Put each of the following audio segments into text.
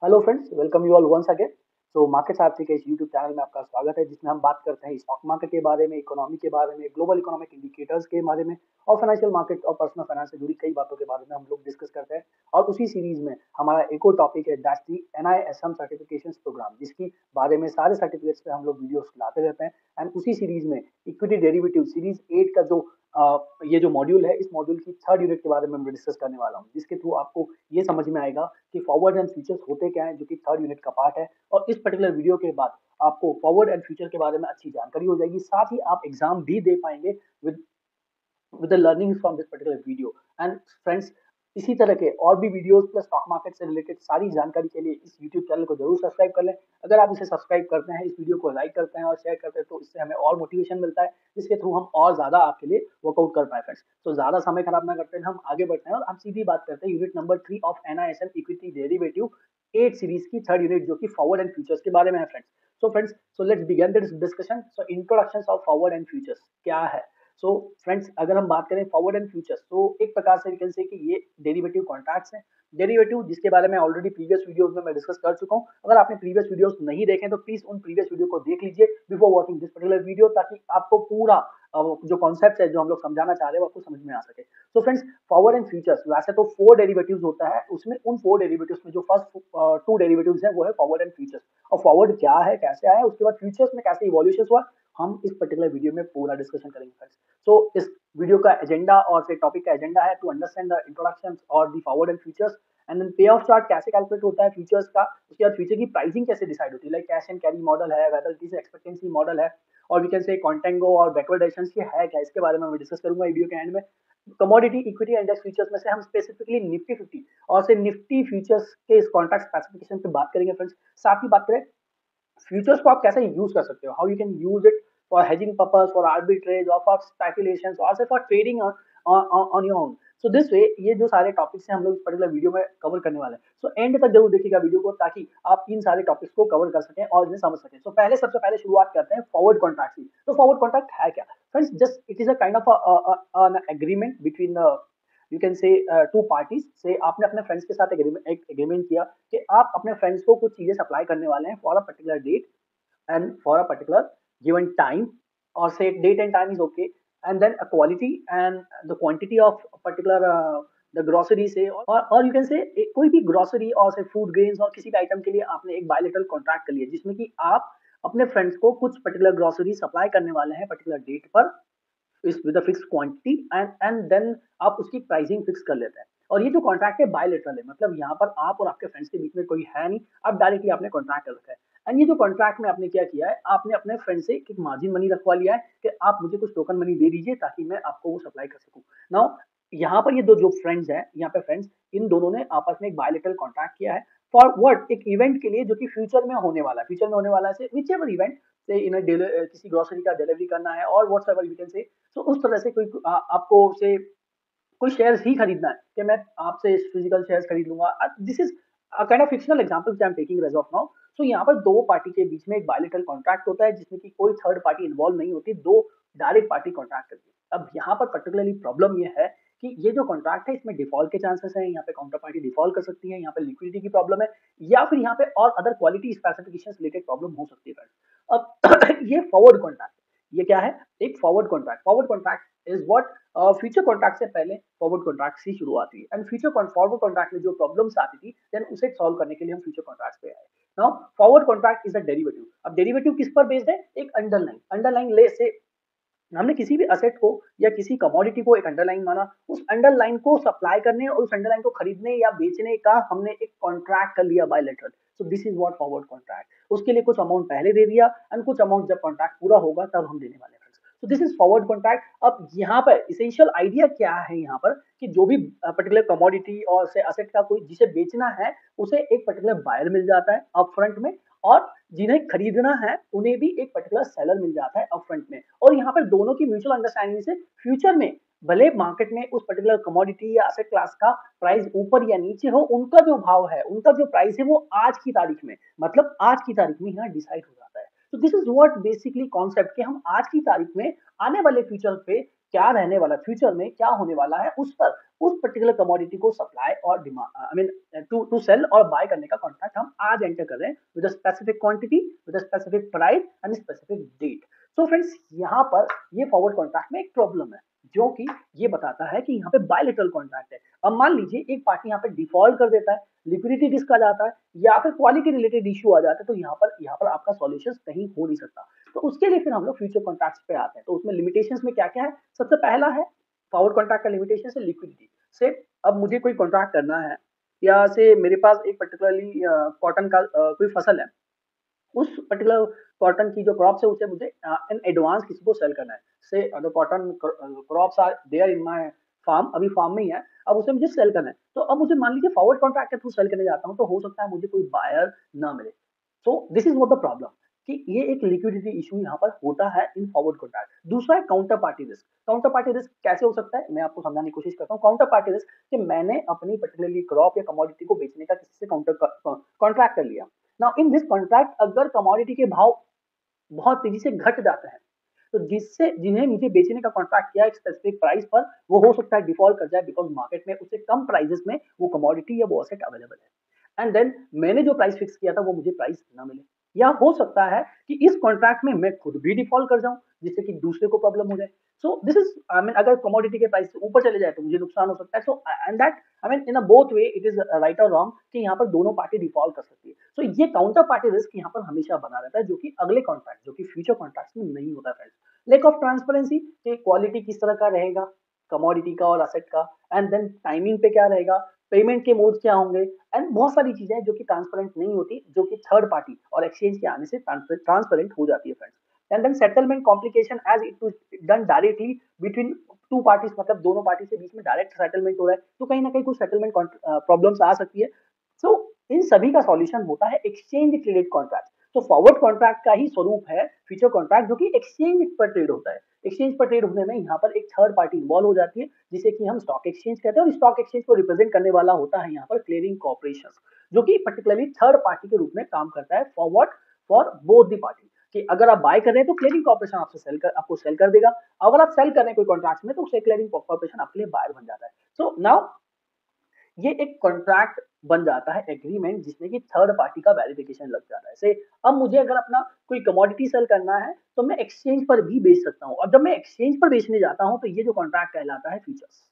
Hello friends, welcome you all once again. So market Sarathi के इस YouTube channel में आपका स्वागत है, जिसमें हम बात करते हैं स्टॉक मार्केट के बारे में, इकोनॉमी के बारे में, ग्लोबल इकोनॉमिक इंडिकेटर्स के बारे में और फाइनेंशियल मार्केट और पर्सनल फाइनेंस से जुड़ी कई बातों के बारे में हम लोग डिस्कस करते हैं। और उसी सीरीज में हमारा एक और टॉपिक है, that's the NISM certification program, जिसकी बारे में सारे सर्टिफिकेट्स पे हम लोग वीडियोस लाते रहते हैं। एंड उसी सीरीज में इक्विटी डेरिवेटिव सीरीज 8 का जो ये जो मॉड्यूल है, इस मॉड्यूल की थर्ड यूनिट के बारे में मैं डिस्कस करने वाला हूँ, जिसके थ्रू आपको ये समझ में आएगा कि फॉरवर्ड एंड फ्यूचर्स होते क्या है, जो कि थर्ड यूनिट का पार्ट है। और इस पर्टिकुलर वीडियो के बाद आपको फॉरवर्ड एंड फ्यूचर के बारे में अच्छी जानकारी हो जाएगी, साथ ही आप एग्जाम भी दे पाएंगे with with the learnings from this particular video and friends। इसी तरह के और भी वीडियोस प्लस स्टॉक मार्केट से रिलेटेड सारी जानकारी के लिए इस यूट्यूब चैनल को जरूर सब्सक्राइब कर लें। अगर आप इसे सब्सक्राइब करते हैं, इस वीडियो को लाइक करते हैं और शेयर करते हैं, तो इससे हमें और मोटिवेशन मिलता है, जिसके थ्रू हम और ज्यादा आपके लिए वर्कआउट कर पाए फ्रेंड्स। तो ज्यादा समय खराब ना करते हैं, हम आगे बढ़ते हैं और हम सीधी बात करते हैं unit number 3 of NISM equity derivative 8 series की थर्ड यूनिट, जो कि फॉरवर्ड एंड फ्यूचर्स के बारे में है friends. So let's begin this discussion. So introduction of forward and futures क्या है। सो फ्रेंड्स, अगर हम बात करें फॉरवर्ड एंड फ्यूचर्स, तो एक प्रकार से वी कैन से कि ये डेरिवेटिव कॉन्ट्रैक्ट्स हैं। डेरिवेटिव जिसके बारे में ऑलरेडी प्रीवियस वीडियोस में मैं डिस्कस कर चुका हूं। अगर आपने प्रीवियस वीडियोस नहीं देखे तो प्लीज उन प्रीवियस वीडियो को देख लीजिए before watching this particular video, ताकि आपको पूरा जो कॉन्सेप्ट है, जो हम लोग समझाना चाह रहे हैं, वो आपको समझ में आ सके। तो फ्रेंड्स, फॉरवर्ड एंड फ्यूचर्स वैसे तो 4 डेरिवेटिव्स होता है, उसमें उन 4 डेरिवेटिव्स में जो फर्स्ट 2 डेरिवेटिव्स है वो है फॉरवर्ड एंड फ्यूचर्स। और फॉरवर्ड क्या है, कैसे आया, उसके बाद फ्यूचर्स में कैसे इवोल्यूशन हुआ, हम इस पर्टिकुलर वीडियो में पूरा डिस्कशन करेंगे फ्रेंड्स। सो इस वीडियो का एजेंडा और फिर टॉपिक का एजेंडा है टू अंडरस्टैंड द इंट्रोडक्शन और the forward and futures. And then pay off chart कैसे कैलकुलेट होता है फ्यूचर्स का, उसके बाद फ्यूचर की प्राइसिंग कैसे डिसाइड होती है, like cash and carry model है, whether it is expectancy model है, और वी कैन से कॉन्टेंगो और बैकवर्डेशन की है क्या, इसके बारे में मैं डिस्कस करूंगा वीडियो के एंड में। कमोडिटी इक्विटी इंडेक्स फ्यूचर्स में से हम स्पेसिफिकली निफ्टी 50 और से निफ्टी फ्यूचर्स के इस कॉन्ट्रैक्ट स्पेसिफिकेशन पे बात करेंगे फ्रेंड्स। साथ ही बात करें फ्यूचर्स को आप कैसे यूज कर सकते हो, how you can use it for hedging purpose, for arbitrage और फॉर स्पेकुलेशन और for trading on your own. So this वे ये जो सारे टॉपिक्स हैं हम लोग इस पर्टिकुलर वीडियो में कवर करने वाले हैं। सो एंड तक जरूर देखिएगा वीडियो को, ताकि आप इन सारे टॉपिक्स को कवर कर सकें और इन्हें समझ सकें। सो पहले सबसे पहले शुरुआत करते हैं फॉरवर्ड कॉन्ट्रैक्ट की। तो फॉरवर्ड कॉन्ट्रैक्ट है क्या friends? Just it is a kind of an agreement between you can say two parties say. आपने अपने फ्रेंड्स के साथ एक एग्रीमेंट किया कि आप अपने फ्रेंड्स को कुछ चीजें सप्लाई करने वाले हैं for a particular date and for a particular given time, or say date and time is okay, and then a quality and the quantity of a particular the grocery से, और you can say कोई भी grocery और से food grains और किसी भी item के लिए आपने एक बायलेटरल कॉन्ट्रैक्ट कर लिया, जिसमें कि आप अपने फ्रेंड्स को कुछ पर्टिकुलर ग्रोसरी सप्लाई करने वाले हैं पर्टिकुलर डेट पर इस with fix quantity, and then आप उसकी प्राइसिंग फिक्स कर लेते हैं। और ये जो कॉन्ट्रैक्ट है बायलेटरल है, मतलब यहाँ पर आप और आपके फ्रेंड्स के बीच में कोई है नहीं, आप डायरेक्टली आपने कॉन्ट्रैक्ट कर रखा है। एंड ये जो कॉन्ट्रैक्ट में आपने क्या किया है, आपने अपने फ्रेंड से एक मार्जिन मनी रखवा लिया है कि आप मुझे कुछ टोकन मनी दे दीजिए ताकि मैं आपको वो सप्लाई कर सकूं। नाउ यहाँ पर ये दो जो फ्रेंड्स हैं, यहाँ पे फ्रेंड्स, इन दोनों ने आपस में एक बायलेटरल कॉन्ट्रैक्ट किया है फॉर व्हाट, एक इवेंट के लिए जो कि फ्यूचर में होने वाला है। फ्यूचर में होने वाला है विच एवर इवेंट से इन्हें किसी ग्रोसरी का डिलीवरी करना है और व्हाट्स एवर यू कैन से। तो उस तरह से कोई आपको से कोई शेयर्स ही खरीदना है कि मैं आपसे फिजिकल शेयर्स खरीद लूंगा। This is kind of fictional example which I am taking as of now. So यहाँ पर दो पार्टी के बीच में एक बायलेटरल कॉन्ट्रैक्ट होता है, जिसमें कि कोई थर्ड पार्टी इन्वॉल्व नहीं होती, दो डायरेक्ट पार्टी कॉन्ट्रैक्ट करती है। अब यहाँ पर पर्टिकुलरली प्रॉब्लम ये है कि ये जो कॉन्ट्रैक्ट है, इसमें डिफॉल्ट के चांसेस हैं, यहाँ पे काउंटर पार्टी डिफॉल्ट कर सकती है, यहाँ पे लिक्विडिटी की प्रॉब्लम है, या फिर यहाँ पे और other quality specification related problem हो सकती है। अब ये फॉरवर्ड कॉन्ट्रैक्ट, ये क्या है, एक forward contract. Forward contract is what, future contract से पहले फॉरवर्ड कॉन्ट्रैक्ट से शुरुआत हुई, एंड फ्यूचर फॉरवर्ड कॉन्ट्रैक्ट में जो प्रॉब्लम्स आती थी, देन उसे सॉल्व करने के लिए हम फ्यूचर कॉन्ट्रैक्ट पे आए। Now forward contract is a derivative. अब डेरिवेटिव किस पर बेस्ड है, एक अंडरलाइन ले से हमने किसी भी असेट को या किसी कमोडिटी को एक अंडरलाइन माना, उस अंडरलाइन को सप्लाई करने और उस अंडरलाइन को खरीदने या बेचने का हमने एक कॉन्ट्रैक्ट कर लिया bilateral. So this is what forward contract. उसके लिए कुछ अमाउंट पहले दे दिया एंड कुछ अमाउंट जब कॉन्ट्रैक्ट पूरा होगा तब हम देने वाले हैं। So this is forward contract. अब यहाँ पर इसेंशियल आइडिया क्या है, यहाँ पर कि जो भी पर्टिकुलर कमोडिटी और से असेट का कोई जिसे बेचना है, उसे एक पर्टिकुलर बायर मिल जाता है अप फ्रंट में, और जिन्हें खरीदना है उन्हें भी एक पर्टिकुलर सेलर मिल जाता है अपफ्रंट में। और यहाँ पर दोनों की म्यूचुअल अंडरस्टैंडिंग से फ्यूचर में भले मार्केट में उस पर्टिकुलर कमोडिटी या एसेट क्लास का प्राइस ऊपर या नीचे हो, उनका जो भाव है, उनका जो प्राइस है, वो आज की तारीख में, मतलब आज की तारीख में यहाँ डिसाइड हो जाता है। तो this is what basically concept कि हम आज की तारीख में आने वाले फ्यूचर पे क्या रहने वाला, फ्यूचर में क्या होने वाला है, उस पर उस पर्टिकुलर कमोडिटी को सप्लाई और demand I mean to sell और बाय करने का कॉन्ट्रैक्ट हम आज एंटर कर रहे हैं with a specific quantity, with a specific price and specific date. So friends, यहाँ पर ये फॉरवर्ड कॉन्ट्रैक्ट में एक प्रॉब्लम है, जो कि ये बताता है कि यहाँ पे बायलेटरल कॉन्ट्रैक्ट है। अब मान लीजिए एक पार्टी यहाँ पे डिफॉल्ट कर देता है, लिक्विडिटी रिस्क आ जाता है या फिर क्वालिटी रिलेटेड इश्यू आ जाता है, तो यहाँ पर आपका सॉल्यूशन कहीं हो नहीं सकता। तो उसके लिए फिर हम लोग फ्यूचर कॉन्ट्रैक्ट्स पे आते हैं। तो उसमें लिमिटेशंस में क्या क्या है? सबसे पहला है फॉरवर्ड कॉन्ट्रैक्ट का लिमिटेशन है लिक्विडिटी से। अब मुझे कोई कॉन्ट्रैक्ट करना है या से मेरे पास एक पर्टिकुलरली कॉटन का कोई फसल है, उस पर्टिकुलर कॉटन की जो क्रॉप्स है उसे मुझे इन एडवांस किसी को सेल करना है। Say the cotton crops are there in my farm, अभी फार्म में ही है, अब उसे मुझे सेल करना है। तो अब मुझे मान लीजिए फॉरवर्ड कॉन्ट्रैक्ट के थ्रू सेल करने जाता हूँ, तो हो सकता है मुझे कोई बायर ना मिले। सो this is what the problem, कि ये एक लिक्विडिटी इशू यहाँ पर होता है इन फॉरवर्ड कॉन्ट्रैक्ट। दूसरा है counter party risk. Counter party risk कैसे हो सकता है, मैं आपको समझाने की कोशिश करता हूँ। काउंटर पार्टी रिस्क कि मैंने अपनी पर्टिकुलरली क्रॉप या कमोडिटी को बेचने का किसी से काउंटर कॉन्ट्रैक्ट कर लिया। नाउ इन दिस कॉन्ट्रैक्ट अगर कमोडिटी के भाव बहुत तेजी से घट जाते हैं, तो जिससे जिन्हें मुझे बेचने का कॉन्ट्रैक्ट किया एक स्पेसिफिक प्राइस पर, वो हो सकता है डिफॉल्ट कर जाए, बिकॉज मार्केट में उससे कम प्राइसेस में वो कमोडिटी या वो असेट अवेलेबल है, एंड देन मैंने जो प्राइस फिक्स किया था वो मुझे प्राइस ना मिले। या हो सकता है कि इस कॉन्ट्रैक्ट में मैं खुद भी डिफॉल्ट कर जाऊं, जिससे कि दूसरे को प्रॉब्लम हो जाए। सो दिस इज आई मीन अगर कमोडिटी के प्राइस ऊपर चले जाए तो मुझे नुकसान हो सकता है। So and that I mean in a both way it is right और रॉन्ग कि यहाँ पर दोनों पार्टी डिफॉल्ट कर सकती है। सो ये काउंटर पार्टी रिस्क यहाँ पर हमेशा बना रहता है, जो कि अगले कॉन्ट्रैक्ट, जो कि फ्यूचर कॉन्ट्रैक्ट में नहीं होता है। लैक ऑफ ट्रांसपेरेंसी कि क्वालिटी किस तरह का रहेगा कमोडिटी का और असेट का, एंड देन टाइमिंग पे क्या रहेगा, पेमेंट के मोड्स क्या होंगे, एंड बहुत सारी चीजें जो कि ट्रांसपेरेंट नहीं होती, जो कि थर्ड पार्टी और एक्सचेंज के आने से ट्रांसपेरेंट हो जाती है friends. And then settlement complication as it done directly between two parties, मतलब दोनों पार्टी से बीच में डायरेक्ट सेटलमेंट हो रहा है, तो कहीं ना कहीं कुछ सेटलमेंट प्रॉब्लम्स आ सकती है। सो इन सभी का सॉल्यूशन होता है एक्सचेंज ट्रेडेड कॉन्ट्रैक्ट। तो फॉरवर्ड कॉन्ट्रैक्ट का ही स्वरूप है फ्यूचर कॉन्ट्रैक्ट, जो कि एक्सचेंज पर ट्रेड होता है। एक्सचेंज पर ट्रेड होने में यहाँ पर एक थर्ड पार्टी इन्वॉल्व हो जाती है, जिसे कि हम स्टॉक एक्सचेंज कहते हैं, और स्टॉक एक्सचेंज को रिप्रेजेंट करने वाला होता है यहाँ पर क्लियरिंग कॉर्पोरेशन, जो कि पर्टिकुलरली थर्ड पार्टी के रूप में काम करता है forward for both the party. कि अगर आप बाय कर रहे हैं तो क्लियरिंग कॉर्पोरेशन आपको सेल कर देगा, अगर आप सेल कर रहे हैं कोई कॉन्ट्रैक्ट में तो उसे क्लियरिंग कॉर्पोरेशन आपके लिए बायर बन जाता है। सो नाउ ये एक कॉन्ट्रैक्ट बन जाता है, एग्रीमेंट, जिसमें कि थर्ड पार्टी का वेरिफिकेशन लग जाता है। से अब मुझे अगर अपना कोई कमोडिटी सेल करना है तो मैं एक्सचेंज पर भी बेच सकता हूँ, और जब मैं एक्सचेंज पर बेचने जाता हूँ तो ये जो कॉन्ट्रैक्ट कहलाता है futures.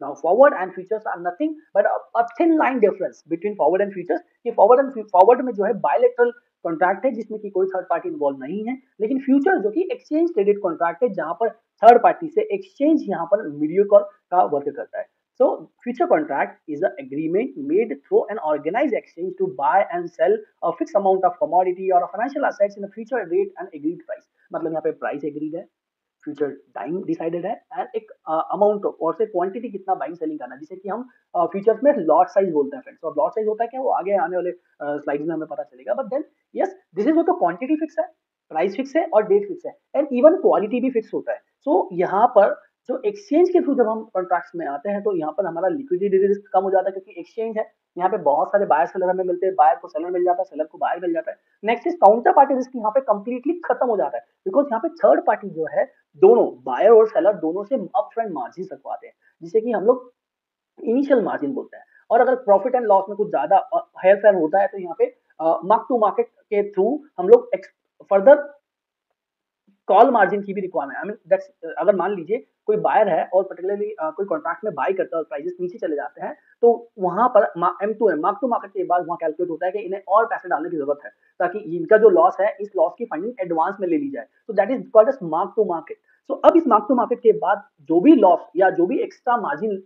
Now forward and futures are nothing but a thin line difference between forward and futures। कि forward में जो है bilateral कॉन्ट्रैक्ट है जिसमें कि कोई थर्ड पार्टी इन्वॉल्व नहीं है, लेकिन फ्यूचर जो कि एक्सचेंज ट्रेडेड कॉन्ट्रैक्ट है जहां पर थर्ड पार्टी से एक्सचेंज यहाँ पर मीडिएटर का वर्क करता है। So future contract is an agreement made through an organized exchange to buy and sell a fixed amount of commodity or financial assets in a future rate and agreed price। मतलब यहाँ पे price agreed है, future time decided है, and एक amount और से quantity कितना buying selling करना, जिसे कि हम फ्यूचर्स में लॉट साइज बोलते हैं फ्रेंड्स। और लॉट साइज होता है क्या, वो आगे आने वाले स्लाइड्स में हमें पता चलेगा। But then yes, this is वो, तो क्वांटिटी फिक्स है, प्राइस फिक्स है और डेट फिक्स है, एंड इवन क्वालिटी भी फिक्स होता है। सो यहाँ पर जो एक्सचेंज के थ्रू जब हम कॉन्ट्रैक्ट्स में आते हैं तो यहाँ पर हमारा लिक्विडिटी रिस्क कम हो जाता है, क्योंकि एक्सचेंज है, यहाँ पे बहुत सारे बायर सेलर हमें मिलते हैं, बायर को सेलर मिल जाता है, सेलर को बायर मिल जाता है। Next is counter party risk, यहाँ पे कंप्लीटली खत्म हो जाता है, बिकॉज यहाँ पे थर्ड पार्टी जो है, दोनों बायर और सेलर दोनों से अपफ्रंट मार्जिन रखवाते हैं, जिसे कि हम लोग इनिशियल मार्जिन बोलते हैं। और अगर प्रॉफिट एंड लॉस में कुछ ज्यादा हेर फेर होता है तो यहाँ पे मार्क टू मार्केट के थ्रू हम लोग फर्दर कॉल मार्जिन की भी रिक्वायरमेंट, आई मीन दैट्स, अगर मान लीजिए कोई बायर है और पर्टिकुलरली कोई कॉन्ट्रैक्ट में बाय करता है और प्राइसेस नीचे चले जाते हैं, तो वहां पर M to M, mark to market के बाद वहां कैलकुलेट होता है कि इन्हें और पैसे डालने की जरूरत है, ताकि इनका जो लॉस है इस लॉस की फंडिंग एडवांस में ले ली जाए। तो that is called as mark to market. So अब इस मार्क टू मार्केट के बाद जो भी लॉस या जो भी एक्स्ट्रा मार्जिन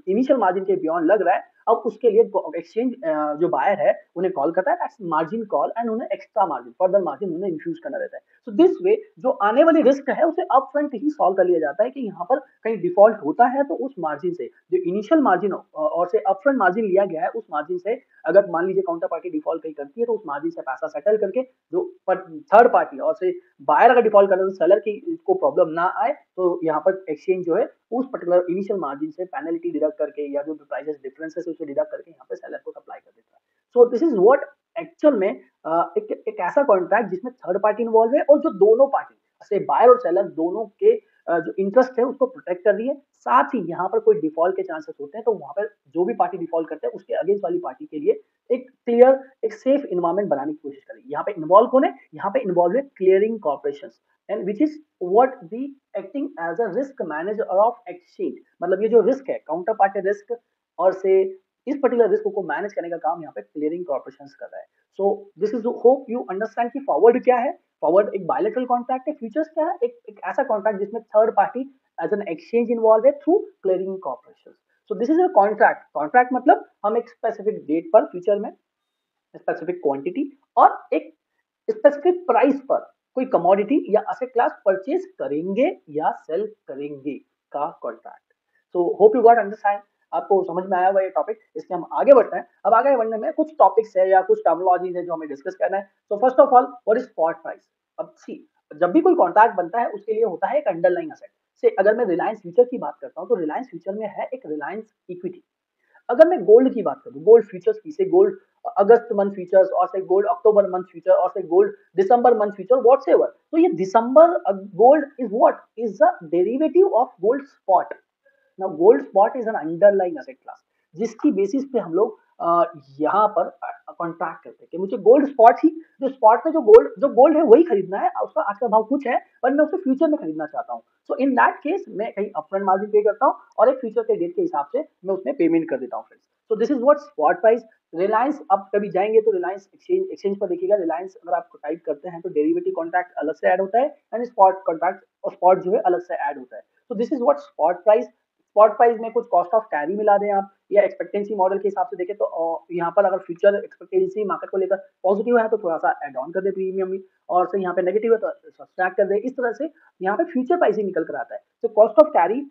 इनिशियल मार्जिन के बियॉन्ड लग रहा है, अब उसके लिए एक्सचेंज जो बायर है उन्हें कॉल करता है, दैट्स मार्जिन कॉल, एंड उन्हें एक्स्ट्रा मार्जिन, फर्दर मार्जिन उन्हें इन्फ्यूज करना रहता है। सो दिस वे जो आने वाली रिस्क है उसे अप फ्रंट ही सॉल्व कर लिया जाता है, कि यहाँ पर कहीं डिफॉल्ट होता है तो उस मार्जिन से, जो इनिशियल मार्जिन और से अप फ्रंट मार्जिन लिया गया है, उस मार्जिन से अगर मान लीजिए काउंटर पार्टी डिफॉल्ट कहीं करती है तो उस मार्जिन से पैसा सेटल करके, जो थर्ड पार्टी और से बायर अगर डिफॉल्ट करे तो सेलर की को प्रॉब्लम ना आए, तो यहाँ पर एक्सचेंज जो है उस पर्टिकुलर इनिशियल मार्जिन से पेनल्टी डिडक्ट करके या जो प्राइसेस डिफरेंसेस है उसे डिडक्ट करके यहाँ पे सेलर को सप्लाई कर देता है। So this is what actual में एक ऐसा कॉन्ट्रैक्ट जिसमें थर्ड पार्टी इन्वॉल्व है, और जो दोनों पार्टी से बायर और सेलर दोनों के जो इंटरेस्ट है उसको प्रोटेक्ट कर रही है। साथ ही यहाँ पर कोई डिफॉल्ट के चांसेस होते हैं तो वहां पर जो भी पार्टी डिफॉल्ट करते हैं उसके अगेंस्ट वाली पार्टी के लिए एक क्लियर, एक सेफ इन्वायरमेंट बनाने की कोशिश करेगी। यहाँ पे इन्वॉल्व कौन है? यहाँ पे इन्वॉल्व है clearing corporation and which is what the acting as a risk manager of exchange. मतलब ये जो रिस्क है, काउंटर पार्टी रिस्क, और से इस पर्टिकुलर रिस्क को मैनेज करने का काम यहाँ पे क्लियरिंग कॉर्पोरेशन कर रहा है। So this is hope you understand कि फॉरवर्ड क्या है। फॉरवर्ड एक बायलैटरल कॉन्ट्रैक्ट है। फ्यूचर्स क्या है? एक ऐसा कॉन्ट्रैक्ट जिसमें third party as an exchange involve है through clearing corporation. So this is a contract. Contract मतलब हम एक स्पेसिफिक डेट पर फ्यूचर में स्पेसिफिक क्वांटिटी और एक स्पेसिफिक प्राइस पर कोई कमोडिटी या असेट क्लास परचेज करेंगे या सेल करेंगे का contract. So hope you got understand. आपको समझ में आया हुआ ये टॉपिक। इसके हम आगे बढ़ते हैं। अब आगे बढ़ने में कुछ टॉपिक्स है या कुछ टर्मिनोलॉजीज है जो हमें डिस्कस करना है। तो first of all, what is spot price? अब सी, जब भी कोई कॉन्ट्रैक्ट बनता है उसके लिए होता है एक अंडरलाइंग असेट। से अगर मैं रिलायंस फ्यूचर की बात करता हूँ तो रिलायंस फ्यूचर में है एक रिलायंस इक्विटी। अगर मैं गोल्ड की बात करूं, गोल्ड फ्यूचर्स की, से गोल्ड अगस्त मंथ फ्यूचर्स और से गोल्ड अक्टूबर मंथ फ्यूचर और से gold December month future whatever, तो ये December gold is what is the derivative of gold spot. Now gold spot is an underlying asset class जिसकी basis पे हम लोग यहाँ पर कॉन्ट्रैक्ट करते हैं कि मुझे गोल्ड स्पॉट ही, जो स्पॉट में जो गोल्ड है वही खरीदना है, उसका आज का भाव कुछ है पर मैं उसे फ्यूचर में खरीदना चाहता हूँ। सो इन दैट केस मैं कहीं अपफ्रंट मार्जिन पे करता हूँ और एक फ्यूचर के डेट के हिसाब से मैं उसमें पेमेंट कर देता हूँ friends. So this is what spot price. Reliance, आप कभी जाएंगे तो रिलायंस एक्सचेंज पर देखिएगा, रिलायंस अगर आप टाइप करते हैं तो डेरिवेटिव कॉन्ट्रैक्ट अलग से ऐड होता है एंड स्पॉट कॉन्ट्रैक्ट और स्पॉट जो है अलग से ऐड होता है। तो this is what spot price. Spot price में कुछ कॉस्ट ऑफ कैरी मिला दें आप या एक्सपेक्टेंसी मॉडल के हिसाब से देखें तो यहाँ पर अगर फ्यूचर एक्सपेक्टेंसी मार्केट को लेकर पॉजिटिव है तो थोड़ा सा एड ऑन कर दे प्रीमियम भी, और से यहाँ पे नेगेटिव है तो सब्सट्रैक्ट कर दे। इस तरह से यहाँ पे फ्यूचर प्राइसिंग निकल कर आता है। तो कॉस्ट ऑफ कैरी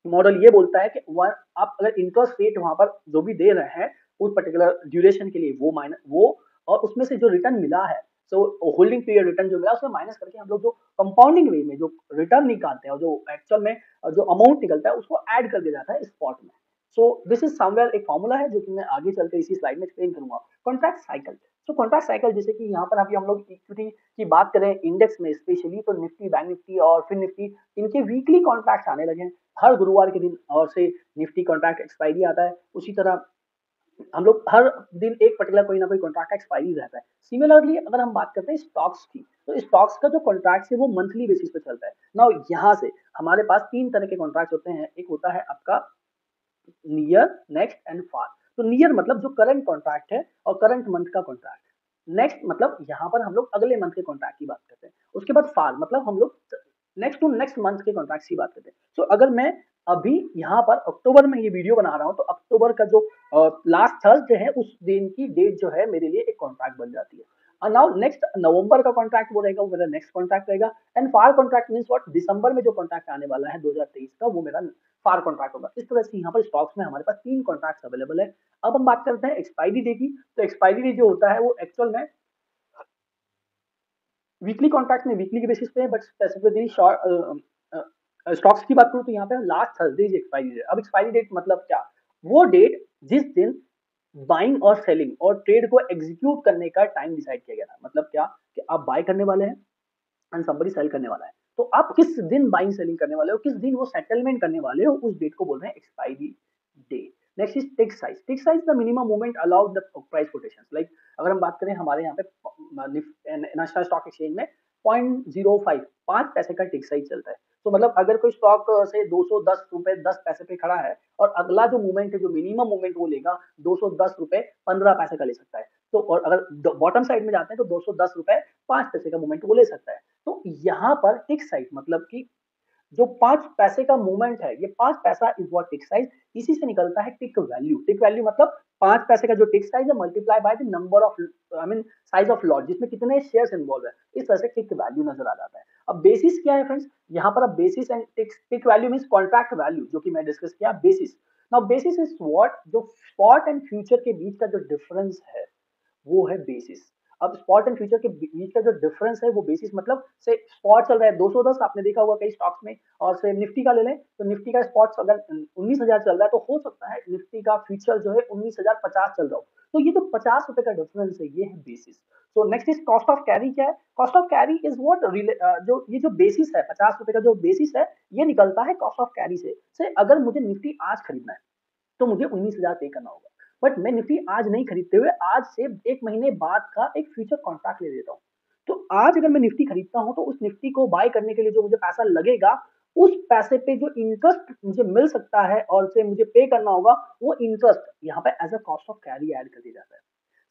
मॉडल ये बोलता है कि आप अगर इंटरेस्ट रेट वहां पर जो भी दे रहे हैं उस पर्टिकुलर ड्यूरेशन के लिए, वो माइनस वो, और उसमें से जो रिटर्न मिला है, सो होल्डिंग पीरियड रिटर्न जो मिला उसमें माइनस करके हम लोग जो कंपाउंडिंग वे में जो रिटर्न निकालते हैं और जो एक्चुअल में जो अमाउंट निकलता है उसको ऐड कर दिया जाता है स्पॉट में। सो दिस इज समवेयर एक फॉर्मूला है जो कि मैं आगे चलकर इसी स्लाइड में एक्सप्लेन करूंगा। Contract cycle. तो कॉन्ट्रैक्ट साइकिल जैसे कि यहाँ पर अभी हम लोग इक्विटी की बात करें इंडेक्स में स्पेशली, तो निफ्टी, बैंक निफ्टी और फिर निफ्टी, इनके वीकली कॉन्ट्रैक्ट आने लगे हैं हर गुरुवार के दिन, और से निफ्टी कॉन्ट्रैक्ट एक्सपायरी आता है। उसी तरह हम लोग हर दिन एक पर्टिकुलर कोई ना कोई कॉन्ट्रैक्ट एक्सपायरी रहता है। सिमिलरली अगर हम बात करते हैं स्टॉक्स की, तो स्टॉक्स का जो कॉन्ट्रैक्ट है वो मंथली बेसिस पे चलता है। नाउ यहाँ से हमारे पास तीन तरह के कॉन्ट्रैक्ट होते हैं। एक होता है आपका नियर, नेक्स्ट एंड फार। तो नियर मतलब जो करंट कॉन्ट्रैक्ट है और करंट मंथ का कॉन्ट्रैक्ट। नेक्स्ट मतलब यहाँ पर हम लोग अगले मंथ के कॉन्ट्रैक्ट की बात करते हैं। उसके बाद फार मतलब हम लोग नेक्स्ट टू नेक्स्ट मंथ के कॉन्ट्रैक्ट की बात करते हैं। सो अगर मैं अभी यहाँ पर अक्टूबर में ये वीडियो बना रहा हूँ तो अक्टूबर का जो लास्ट थर्सडे है उस दिन की डेट जो है मेरे लिए एक कॉन्ट्रैक्ट बन जाती है। और नाउ नेक्स्ट नवंबर का कॉन्ट्रैक्ट वो रहेगा, वो मेरा नेक्स्ट कॉन्ट्रैक्ट रहेगा। And far contract means what, दिसंबर में जो कॉन्ट्रैक्ट आने वाला है 2023 का, वो मेरा फार कॉन्ट्रैक्ट होगा। इस तरह से यहाँ पर स्टॉक्स में हमारे पास तीन कॉन्ट्रैक्ट अवेलेबल है। अब हम बात करते हैं एक्सपायरी डे की। तो एक्सपायरी डे जो होता है वो एक्चुअल में वीकली कॉन्ट्रैक्ट में वीकली के बेसिस पे है, बट स्पेसिफिकली शॉर्ट स्टॉक्स की बात करूं तो यहाँ पे last Thursday is expiry date. अब एक्सपायरी डेट मतलब क्या? वो डेट जिस दिन बाइंग और सेलिंग और ट्रेड को एग्जीक्यूट करने का टाइम डिसाइड किया गया था। मतलब क्या कि आप बाय करने वाले हैं एंड somebody सेल करने वाला है, तो आप किस दिन बाइंग सेलिंग करने वाले हो, किस दिन वो सेटलमेंट करने वाले हो, उस डेट को बोल रहे हैं expiry day. Next is tick size. Tick size the minimum movement allowed the price quotation. Like अगर हम बात करें हमारे यहाँ पे नेशनल स्टॉक एक्सचेंज में 0.05 5 पैसे का टिक साइज चलता है। तो मतलब अगर कोई स्टॉक से 210 रुपए 10 पैसे पे खड़ा है और अगला जो मूवमेंट है, जो मिनिमम मूवमेंट वो लेगा 210 रुपए 15 पैसे का ले सकता है। तो और अगर बॉटम साइड में जाते हैं तो 210 रुपए 5 पैसे का मूवमेंट वो ले सकता है। तो यहाँ पर टिक साइज मतलब कि जो 5 पैसे का मूवमेंट है, ये 5 पैसा इज व्हाट टिक साइज। इसी से निकलता है टिक वैल्यू। टिक वैल्यू मतलब 5 पैसे का जो टिक साइज है multiply by the number of I mean size of lot, जिसमें कितने शेयर्स इन्वॉल्व है। इस तरह से टिक वैल्यू नजर आ जाता है। अब बेसिस क्या है फ्रेंड्स? यहाँ पर अब basis and tick value means contract value, जो कि मैं डिस्कस किया basis. Now basis is what, जो स्पॉट एंड फ्यूचर के बीच का जो डिफरेंस है वो है बेसिस। अब स्पॉट एंड फ्यूचर के बीच का जो डिफरेंस है वो बेसिस मतलब से स्पॉट चल रहा है 210, आपने देखा होगा कई स्टॉक्स में, और से निफ्टी का ले लें तो निफ्टी का स्पॉट अगर 19,000 चल रहा है तो हो सकता है निफ्टी का फ्यूचर जो है 19,050 चल रहा हो। तो ये जो 50 रुपए का डिफरेंस है ये है basis. So next is cost of carry. क्या है cost of carry? Is what जो ये जो बेसिस है 50 रुपए का जो बेसिस है, ये निकलता है कॉस्ट ऑफ कैरी से अगर मुझे निफ्टी आज खरीदना है तो मुझे 19,000 पे करना होगा, बट मैं निफ्टी आज नहीं खरीदते हुए आज से एक महीने बाद का एक फ्यूचर कॉन्ट्रैक्ट ले लेता हूँ। तो आज अगर मैं निफ्टी खरीदता हूँ तो उस निफ्टी को बाय करने के लिए जो मुझे पैसा लगेगा, उस पैसे पे जो इंटरेस्ट मुझे मिल सकता है और उसे मुझे पे करना होगा, वो इंटरेस्ट यहाँ पे as a cost of carry add कर दिया जाता है।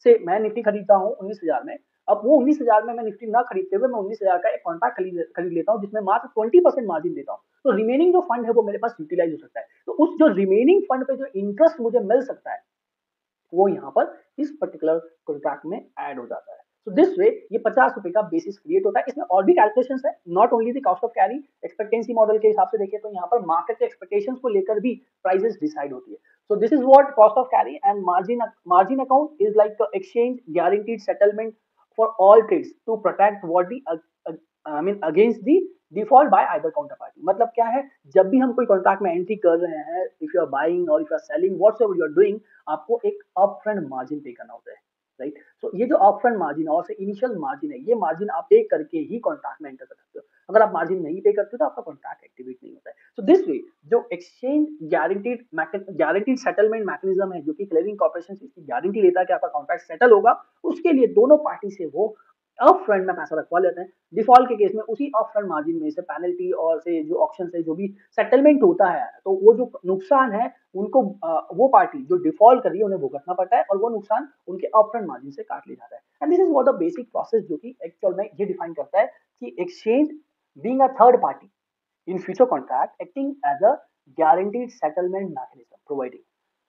से मैं निफ्टी खरीदता हूँ 19,000 में, अब वो 19,000 में मैं निफ्टी ना खरीदते हुए मैं 19,000 का एक कॉन्ट्रैक्ट खरीद लेता हूँ जिसमें मात्र 20% मार्जिन देता हूँ, तो रिमेनिंग जो फंड है वो मेरे पास यूटिलाइज हो सकता है। तो उस जो रिमेनिंग फंड पे जो इंटरेस्ट मुझे मिल सकता है वो यहाँ पर इस पर्टिकुलर कॉन्ट्रैक्ट में ऐड हो जाता है। सो दिस वे ये 50 रुपए का बेसिस क्रिएट होता है। इसमें और भी कैलकुलेशन है, not only the cost of carry. Expectancy model के हिसाब से देखें तो यहाँ पर मार्केट के एक्सपेक्टेशंस को लेकर भी प्राइसेस डिसाइड होती है। So this is what cost of carry and margin account is like exchange guaranteed settlement for all trades to protect what the I mean against the default by either counter party. मतलब क्या है, जब भी हम कोई contract में entry कर रहे हैं, इफ यू आर बाइंग और if you are selling whatsoever you are doing, आपको एक अपफ्रंट मार्जिन पे करना होता है, राइट। सो ये जो अपफ्रंट मार्जिन और से इनिशियल मार्जिन है, ये मार्जिन आप पे करके ही कॉन्ट्रैक्ट में एंटर कर सकते हो। अगर आप मार्जिन नहीं पे करते हो तो आपका कॉन्ट्रैक्ट एक्टिवेट नहीं होता है। सो दिस वे जो एक्सचेंज गारंटीड सेटलमेंट मैकेनिज्म है, जो कि क्लियरिंग कॉर्पोरेशन इसकी गारंटी लेता है कि आपका कॉन्ट्रैक्ट सेटल होगा, उसके लिए दोनों पार्टी से वो अप फ्रंट में पैसा रखवा लेते हैं। डिफॉल्ट के केस में उसी अप फ्रंट मार्जिन में से पेनल्टी और से जो ऑप्शन से जो भी सेटलमेंट होता है, तो वो जो नुकसान है उनको वो पार्टी जो डिफॉल्ट कर रही है उन्हें भुगतना पड़ता है और वो नुकसान उनके अप फ्रंट मार्जिन से काट लिया जाता है। And this is what the basic process जो कि एक्चुअल में ये डिफाइन करता है कि exchange being a third party in future contract acting as a guaranteed settlement mechanism providing.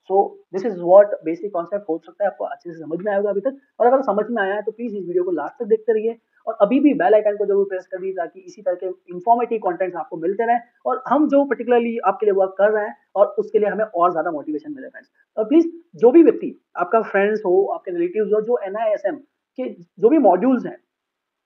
So this is what basic concept हो सकता है आपको अच्छे से समझ में आएगा अभी तक, और अगर समझ में आया है तो प्लीज इस वीडियो को लास्ट तक देखते रहिए और अभी भी बेल आइकन को जरूर प्रेस कर दीजिए ताकि इसी तरह के इन्फॉर्मेटिव कंटेंट्स आपको मिलते रहे और हम जो पर्टिकुलरली आपके लिए वर्क कर रहे हैं और उसके लिए हमें और ज्यादा मोटिवेशन मिले फ्रेंड्स। और प्लीज जो भी व्यक्ति आपका फ्रेंड्स हो, आपके रिलेटिव्स हो जो NISM के जो भी मॉड्यूल्स हैं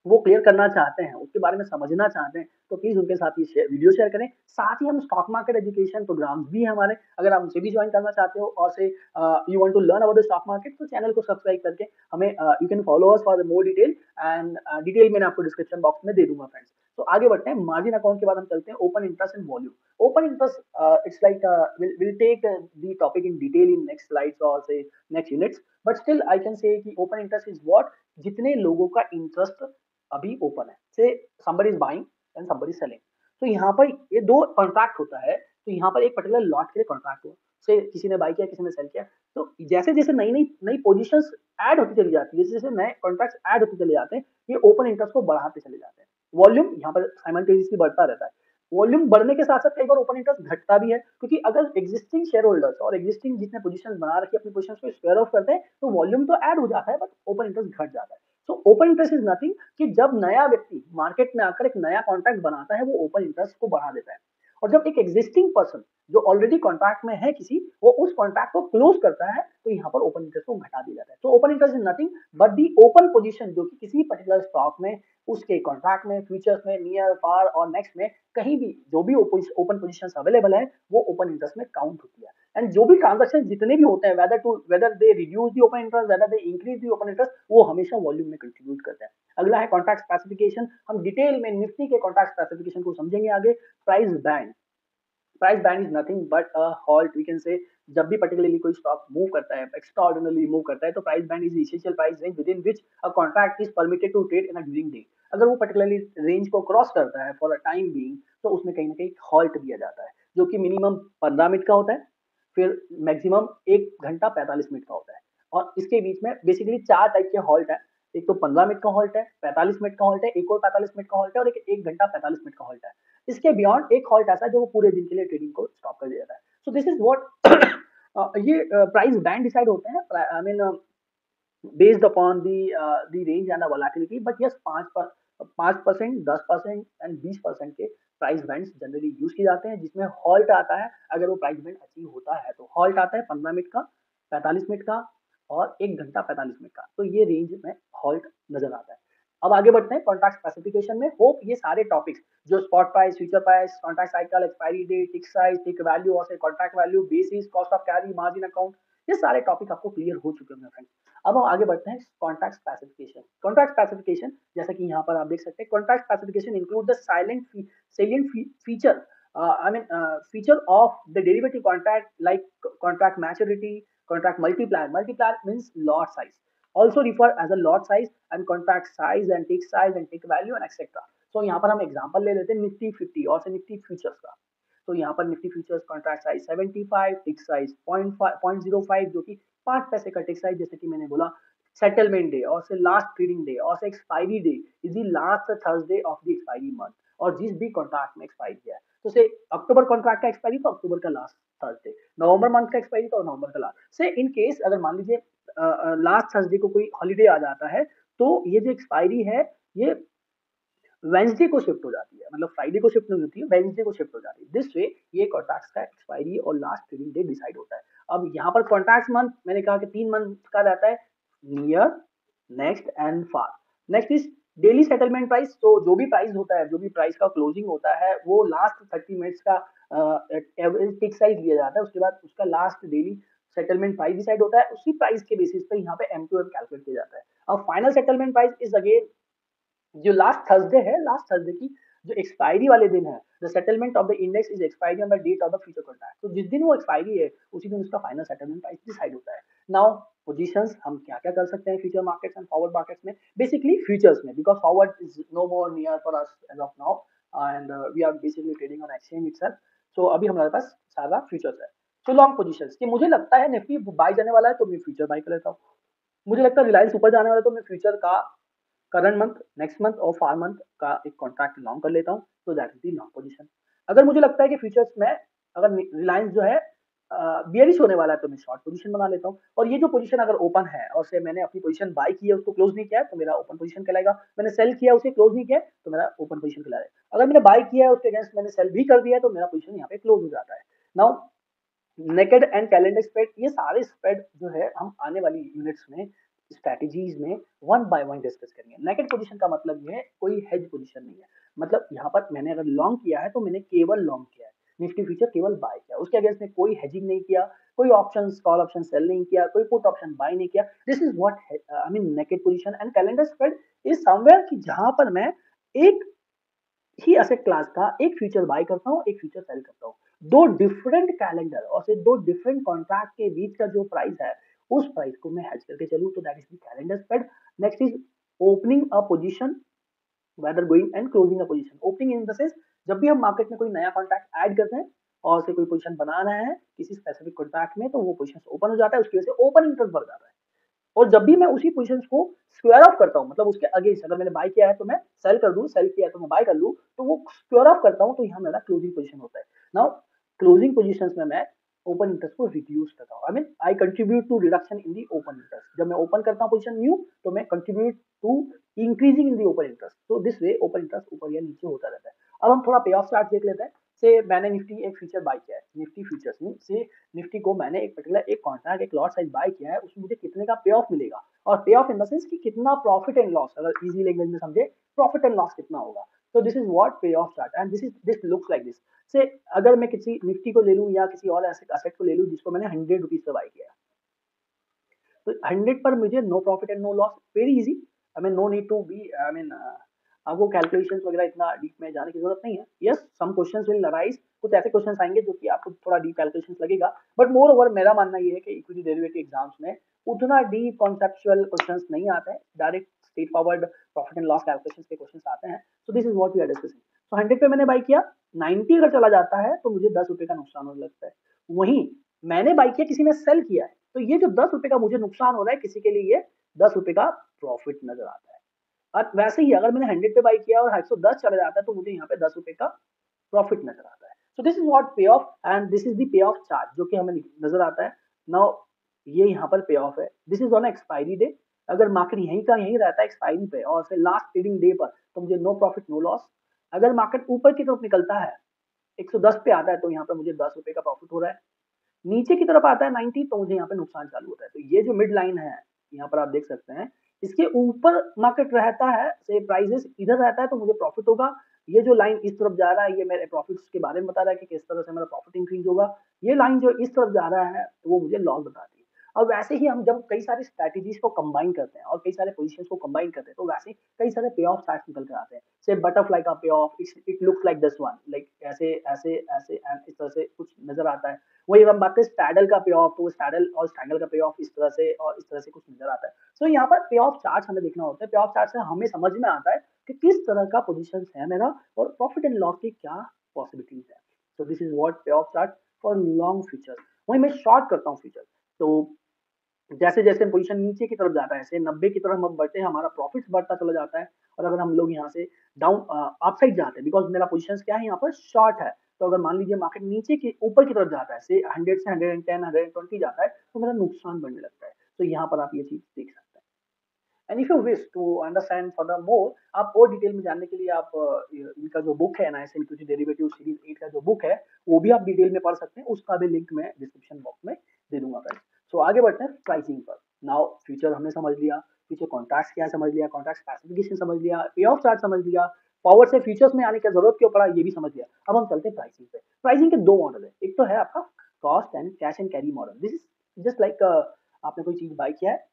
वो क्लियर करना चाहते हैं, उसके बारे में समझना चाहते हैं, तो प्लीज उनके साथ ये वीडियो शेयर करें। साथ ही हम स्टॉक मार्केट एजुकेशन प्रोग्राम्स भी हैं हमारे, अगर आप उनसे भी ज्वाइन करना चाहते हो और say you want to learn about the stock market, तो चैनल को सब्सक्राइब करके हमें you can follow us for the more detail and detail मैंने आपको डिस्क्रिप्शन बॉक्स में दे दूंगा फ्रेंड्स। तो आगे बढ़ते हैं, मार्जिन अकाउंट के बाद हम चलते हैं open interest and volume. Open interest it's like will take the topic in detail in next slides और say next units, but still I can say कि ओपन इंटरेस्ट इज व्हाट, जितने लोगों का इंटरेस्ट अभी ओपन है, से somebody is buying and somebody is selling। तो यहाँ पर ये दो कॉन्ट्रैक्ट होता है, तो यहाँ पर एक पर्टिकुलर लॉट के लिए कॉन्ट्रैक्ट हुआ, से किसी ने बाय किया किसी ने सेल किया, तो जैसे जैसे नई नई नई पोजीशंस ऐड होती चली जाती है, जैसे जैसे नए कॉन्ट्रैक्ट्स ऐड होते चले जाते हैं, ये ओपन इंटरेस्ट को बढ़ाते चले जाते हैं। वॉल्यूम यहाँ पर साइमल्टेनियसली बढ़ता रहता है। वॉल्यूम बढ़ने के साथ साथ कई बार ओपन इंटरेस्ट घटता भी है, क्योंकि अगर एग्जिस्टिंग शेयर होल्डर्स और एग्जिस्टिंग जितने पोजीशन बना रखी अपनी पोजीशन को स्क्वायर ऑफ करते हैं तो वॉल्यूम तो ऐड हो जाता है बट ओपन इंटरेस्ट घट जाता है। So open interest is nothing कि जब नया व्यक्ति मार्केट में आकर एक नया कॉन्ट्रैक्ट बनाता है वो ओपन इंटरेस्ट को बढ़ा देता है, और जब एक एग्जिस्टिंग पर्सन जो ऑलरेडी कॉन्ट्रैक्ट में है किसी, वो उस कॉन्ट्रैक्ट को क्लोज करता है तो यहाँ पर ओपन इंटरेस्ट को घटा दिया जाता है। तो open interest is nothing but the open position जो कि किसी पर्टिकुलर स्टॉक में, उसके कॉन्ट्रैक्ट में, फ्यूचर्स में, नियर फार और नेक्स्ट में कहीं भी जो भी ओपन पोजीशंस अवेलेबल है वो ओपन इंटरेस्ट में काउंट होती है। एंड जो भी ट्रांजैक्शन जितने भी होते हैं, whether they reduce the open interest, whether they increase the open interest, वो हमेशा वॉल्यूम में कंट्रीब्यूट करते हैं। अगला है कॉन्ट्रैक्ट स्पेसिफिकेशन। हम डिटेल में निफ्टी के कॉन्ट्रैक्ट स्पेसिफिकेशन को समझेंगे आगे। Price band, price band is nothing but a halt we can say. जब भी पर्टिकुलरली कोई स्टॉक मूव करता है, एक्स्ट्राऑर्डिनरी मूव करता है, तो price band is essential price range within which a contract is permitted to trade in a during day. अगर वो पर्टिकुलरली रेंज को क्रॉस करता है फॉर अ टाइम बीइंग, तो उसमें कहीं ना कहीं हॉल्ट दिया जाता है, जो कि मिनिमम 15 मिनट का होता है, फिर मैक्सिमम 1 घंटा 45 मिनट का होता है। और इसके बीच में बेसिकली 4 टाइप के हॉल्ट है। एक तो 15 मिनट का हॉल्ट है, 45 मिनट का हॉल्ट है, एक और 45 मिनट का हॉल्ट है और एक 1 घंटा 45 मिनट का हॉल्ट है। इसके बियॉन्ड एक हॉल्ट ऐसा है जो वो पूरे दिन के लिए ट्रेडिंग को स्टॉप कर देता है। सो दिस इज व्हाट ये प्राइस बैंड डिसाइड होते हैं I mean based upon the range and the volatility, but yes 5%, 10% and 20% के प्राइस बैंड्स जनरली यूज किए जाते हैं, जिसमें हॉल्ट आता है अगर वो प्राइस बैंड अचीव होता है, तो हॉल्ट आता है 15 मिनट का, 45 मिनट का और 1 घंटा 45 मिनट का, तो ये रेंज में हॉल्ट नजर आता है। अब आगे बढ़ते हैं कॉन्ट्रैक्ट स्पेसिफिकेशन में। होप ये सारे टॉपिक्स जो spot price, future price, contract cycle, expiry date, tick size, tick value और contract value, basis, cost of carry, margin account, ये सारे टॉपिक आपको क्लियर हो चुके होंगे फ्रेंड्स। अब हम आगे बढ़ते हैं कॉन्ट्रैक्ट स्पेसिफिकेशन। कॉन्ट्रैक्ट स्पेसिफिकेशन जैसा कि यहाँ पर आप देख सकते हैं, contract specification include the salient feature, feature of the derivative contract like contract maturity, contract multiplier. Multiplier means lot size, also referred as a lot size, and contract size and tick value and etc. So यहाँ पर हम example ले लेते हैं Nifty 50 और से Nifty futures का। तो यहाँ पर निफ्टी फ्यूचर्स कॉन्ट्रैक्ट साइज 75, टिक साइज 0.05 जो कि 5 पैसे का टिक साइज, जैसे कि मैंने बोला सेटलमेंट डे और से लास्ट ट्रेडिंग डे और से expiry day is the last Thursday of the expiry month, और जिस भी कॉन्ट्रैक्ट में एक्सपायरी है, तो से अक्टूबर कॉन्ट्रैक्ट का एक्सपायरी तो अक्टूबर का लास्ट थर्सडे, नवंबर मंथ का एक्सपायरी तो नवंबर का लास्ट से, इन केस अगर मान लीजिए लास्ट थर्सडे को कोई हॉलीडे आ जाता है तो ये जो एक्सपायरी है ये वेंसडे को शिफ्ट हो जाती है, मतलब फ्राइडे को शिफ्ट नहीं होती है, वेंसडे को शिफ्ट हो जाती है। दिस वे ये कॉन्ट्रैक्ट्स का एक्सपायरी और लास्ट ट्रेडिंग डे डिसाइड होता है। अब यहाँ पर कॉन्ट्रैक्ट्स मंथ मैंने कहा कि 3 मंथ का रहता है, near, next and far. Next is daily settlement price. तो जो भी प्राइस होता है, जो भी प्राइस का क्लोजिंग होता है, वो लास्ट 30 मिनट्स का एवरेज टिक साइज लिया जाता है, उसके बाद उसका last daily settlement price decide होता है, उसी प्राइस के बेसिस पे यहाँ पे M2M कैलकुलेट किया जाता है। अब final settlement price is again जो लास्ट थर्सडे है, लास्ट थर्सडे की जो एक्सपायरी वाले दिन है, the settlement of the index is expiry on the date of the future contract. तो जिस दिन वो एक्सपायरी है उसी दिन उसका फाइनल सेटलमेंट प्राइस डिसाइड होता है। नाउ पोजीशंस हम क्या क्या कर सकते हैं future markets and forward markets में, बेसिकली फ्यूचर्स में, because forward is no more near for us as of now and we are basically trading on exchange itself. So अभी हमारे पास सारा फ्यूचर्स है। सो लॉन्ग पोजीशंस कि मुझे लगता है निफ्टी बाय जाने वाला है तो मैं फ्यूचर बाय कर लेता हूँ, मुझे लगता है रिलायंस ऊपर जाने वाला है तो मैं फ्यूचर का करंट मंथ, नेक्स्ट मंथ और फार मंथ का एक कॉन्ट्रैक्ट लॉन्ग कर लेता हूँ, तो that is the long position. अगर मुझे लगता है कि फ्यूचर्स में अगर रिलायंस जो है बियरिश होने वाला है तो मैं शॉर्ट पोजीशन बना लेता हूँ, और ये जो पोजीशन अगर ओपन है और से मैंने अपनी पोजीशन बाय की है उसको क्लोज नहीं किया है तो मेरा ओपन पोजीशन कहलाएगा, मैंने सेल किया उसे क्लोज नहीं किया तो मेरा ओपन पोजीशन कहलाएगा। अगर मैंने बाय किया है उसके अगेंस्ट मैंने सेल भी कर दिया है तो मेरा पोजीशन यहाँ पे क्लोज हो जाता है। Now naked and calendar spread, ये सारे स्प्रेड जो है हम आने वाली यूनिट्स में स्ट्रैटेजीज में वन बाय वन डिस्कस करेंगे। नेकेड पोजीशन का मतलब ये है कोई हेज पोजीशन नहीं है, मतलब यहाँ पर मैंने अगर लॉन्ग किया है तो मैंने केवल लॉन्ग किया है, निफ्टी फ्यूचर केवल बाय किया, उसके अगेंस्ट में कोई हेजिंग नहीं किया, कोई ऑप्शन कॉल ऑप्शन सेल नहीं किया, कोई पुट ऑप्शन बाय नहीं किया। This is what I mean naked position. And calendar spread is somewhere कि जहां पर मैं एक ही एसेट क्लास का एक फ्यूचर बाय करता हूँ, एक फ्यूचर सेल करता हूँ, दो डिफरेंट कैलेंडर और से दो डिफरेंट कॉन्ट्रैक्ट के बीच का जो प्राइस है उस प्राइस को मैं हेज करके चलूँ, तो that is the calendar spread. Next is opening a position whether going and closing a position. Opening in the sense जब भी हम मार्केट में कोई नया कॉन्ट्रैक्ट ऐड करते हैं और से कोई पोजीशन बना रहे हैं किसी स्पेसिफिक कॉन्ट्रैक्ट में, तो वो पोजीशन ओपन हो जाता है, उसकी वजह से ओपन इंटरेस्ट बढ़ जाता है। और जब भी मैं उसी पोजीशंस को स्क्वायर ऑफ करता हूँ, मतलब उसके अगेंस्ट अगर मैंने बाय किया है तो मैं सेल कर दूं, सेल किया है तो मैं बाय कर लूं, तो वो स्क्वायर ऑफ करता हूँ तो यहाँ मेरा क्लोजिंग पोजीशन होता है। नाउ क्लोजिंग पोजीशंस में मैं ओपन इंटरेस्ट को रिड्यूस करता हूँ, I mean I contribute to reduction in the open interest. जब मैं ओपन करता हूँ पोजीशन न्यू तो मैं contribute to increasing in the open interest, तो दिस वे ओपन इंटरेस्ट ऊपर या नीचे होता रहता है। अब हम थोड़ा पे ऑफ चार्ट देख लेते हैं। से मैंने निफ्टी एक फ्यूचर बाय किया है, निफ्टी फ्यूचर्स में से निफ्टी को मैंने एक पर्टिकुलर एक कॉन्ट्रैक्ट एक लॉट साइज बाय किया है, उसमें मुझे कितने का पे ऑफ मिलेगा, और पे ऑफ इन द सेंस कि कितना प्रॉफिट एंड लॉस, अगर इजी लैंग्वेज में समझे प्रॉफिट एंड लॉस कितना होगा। तो दिस इज व्हाट पे off chart and this looks like this. से अगर मैं किसी निफ्टी को ले लूं या किसी और एसेट को ले लूं जिसको मैंने 100 रुपीज पे बाय किया है, तो 100 पर मुझे no profit and no loss, very easy, I mean no need to be I mean आपको कैलकुलेशंस वगैरह इतना डीप में जाने की जरूरत नहीं है। Yes some questions will arise, कुछ ऐसे क्वेश्चंस आएंगे जो कि आपको थोड़ा डीप कैलकुलेशंस लगेगा, बट मोर ओवर मेरा मानना ये है कि इक्विटी डेरिवेटिव एग्जाम्स में उतना डीप कॉन्सेप्चुअल क्वेश्चंस नहीं आते हैं, direct straightforward profit and loss calculations के क्वेश्चंस आते हैं। So this is what we are discussing. तो 100 पे मैंने बाय किया, 90 अगर चला जाता है तो मुझे 10 रुपए का नुकसान होने लगता है। वहीं मैंने बाय किया, किसी ने सेल किया है, तो ये जो 10 रुपए का मुझे नुकसान हो रहा है, किसी के लिए ये 10 रुपए का प्रॉफिट नजर आता है। और वैसे ही अगर मैंने 100 पे बाय किया और 110 चला जाता है तो मुझे यहाँ पे 10 रुपए का प्रॉफिट नजर आता है। सो दिस इज व्हाट पे of and this is the pay off chart जो कि हमें नजर आता है। नाउ ये यहाँ पर पे ऑफ है, this is on expiry day. अगर मार्केट यहीं का यहीं रहता है एक्सपायरी पे और फिर लास्ट ट्रेडिंग डे पर, तो मुझे नो प्रॉफिट नो लॉस। अगर मार्केट ऊपर की तरफ निकलता है 110 पे आता है तो यहाँ पे मुझे 10 रुपए का प्रॉफिट हो रहा है, नीचे की तरफ आता है 90 तो मुझे यहाँ पे नुकसान चालू होता है। तो ये जो मिड लाइन है यहाँ पर आप देख सकते हैं, इसके ऊपर मार्केट रहता है, से प्राइसेस इधर रहता है तो मुझे प्रॉफिट होगा। ये जो लाइन इस तरफ जा रहा है ये मेरे प्रॉफिट्स के बारे में बता रहा है कि किस तरह से मेरा प्रॉफिट इंक्रीज होगा। ये लाइन जो इस तरफ जा रहा है तो वो मुझे लॉस बताती है। और वैसे ही हम जब कई सारी स्ट्रैटेजीज को कंबाइन करते हैं और कई सारे पोजीशंस को कंबाइन करते हैं, तो वैसे कई सारे पे ऑफ चार्ट निकल कर आते हैं। से बटरफ्लाई का पे of, it looks like this one, like ऐसे ऐसे ऐसे एंड इस तरह से कुछ नजर आता है। वही अगर हम बात करें स्टैडल का पे ऑफ, तो स्टैडल और स्टैंगल का पे ऑफ इस तरह से और इस तरह से कुछ नजर आता है। सो यहाँ पर पे ऑफ चार्ट हमें देखना होता है। पे ऑफ चार्ट से हमें समझ में आता है कि किस तरह का पोजीशन है मेरा और प्रॉफिट एंड लॉस की क्या पॉसिबिलिटीज है। सो दिस इज व्हाट पे off chart for long future. वही मैं शॉर्ट करता हूँ फ्यूचर। तो जैसे जैसे पोजीशन नीचे की तरफ जाता है, ऐसे 90 की तरफ हम बढ़ते हैं, हमारा प्रॉफिट बढ़ता चला जाता है। और अगर हम लोग यहाँ से डाउन अपसाइड जाते हैं, बिकॉज मेरा पोजीशन क्या है यहाँ पर शॉर्ट है, तो अगर मान लीजिए मार्केट नीचे की ऊपर की तरफ जाता है, से 100 से 110 120 जाता है, तो मेरा नुकसान बढ़ने लगता है। तो यहाँ पर आप ये चीज देख सकते हैं। And if you wish to understand further more, आप और डिटेल में जानने के लिए आप इनका जो बुक है एनआईएसएम इक्विटी डेरिवेटिव सीरीज 8 का जो बुक है, वो भी आप डिटेल में पढ़ सकते हैं। उसका भी लिंक मैं डिस्क्रिप्शन बॉक्स में दे दूंगा फ्रेंड्स। सो आगे बढ़ते हैं प्राइसिंग पर। नाउ फ्यूचर हमने समझ लिया, फ्यूचर कॉन्ट्रैक्ट्स क्या है समझ लिया, कॉन्ट्रैक्ट स्पेसिफिकेशन समझ लिया, पे ऑफ चार्ट समझ लिया, पावर से फ्यूचर्स में आने की जरूरत क्यों पड़ा ये भी समझ लिया। अब हम चलते हैं प्राइसिंग पे। प्राइसिंग के दो मॉडल है, एक तो है आपका cost and cash and carry model. This is just like आपने कोई चीज बाय किया है,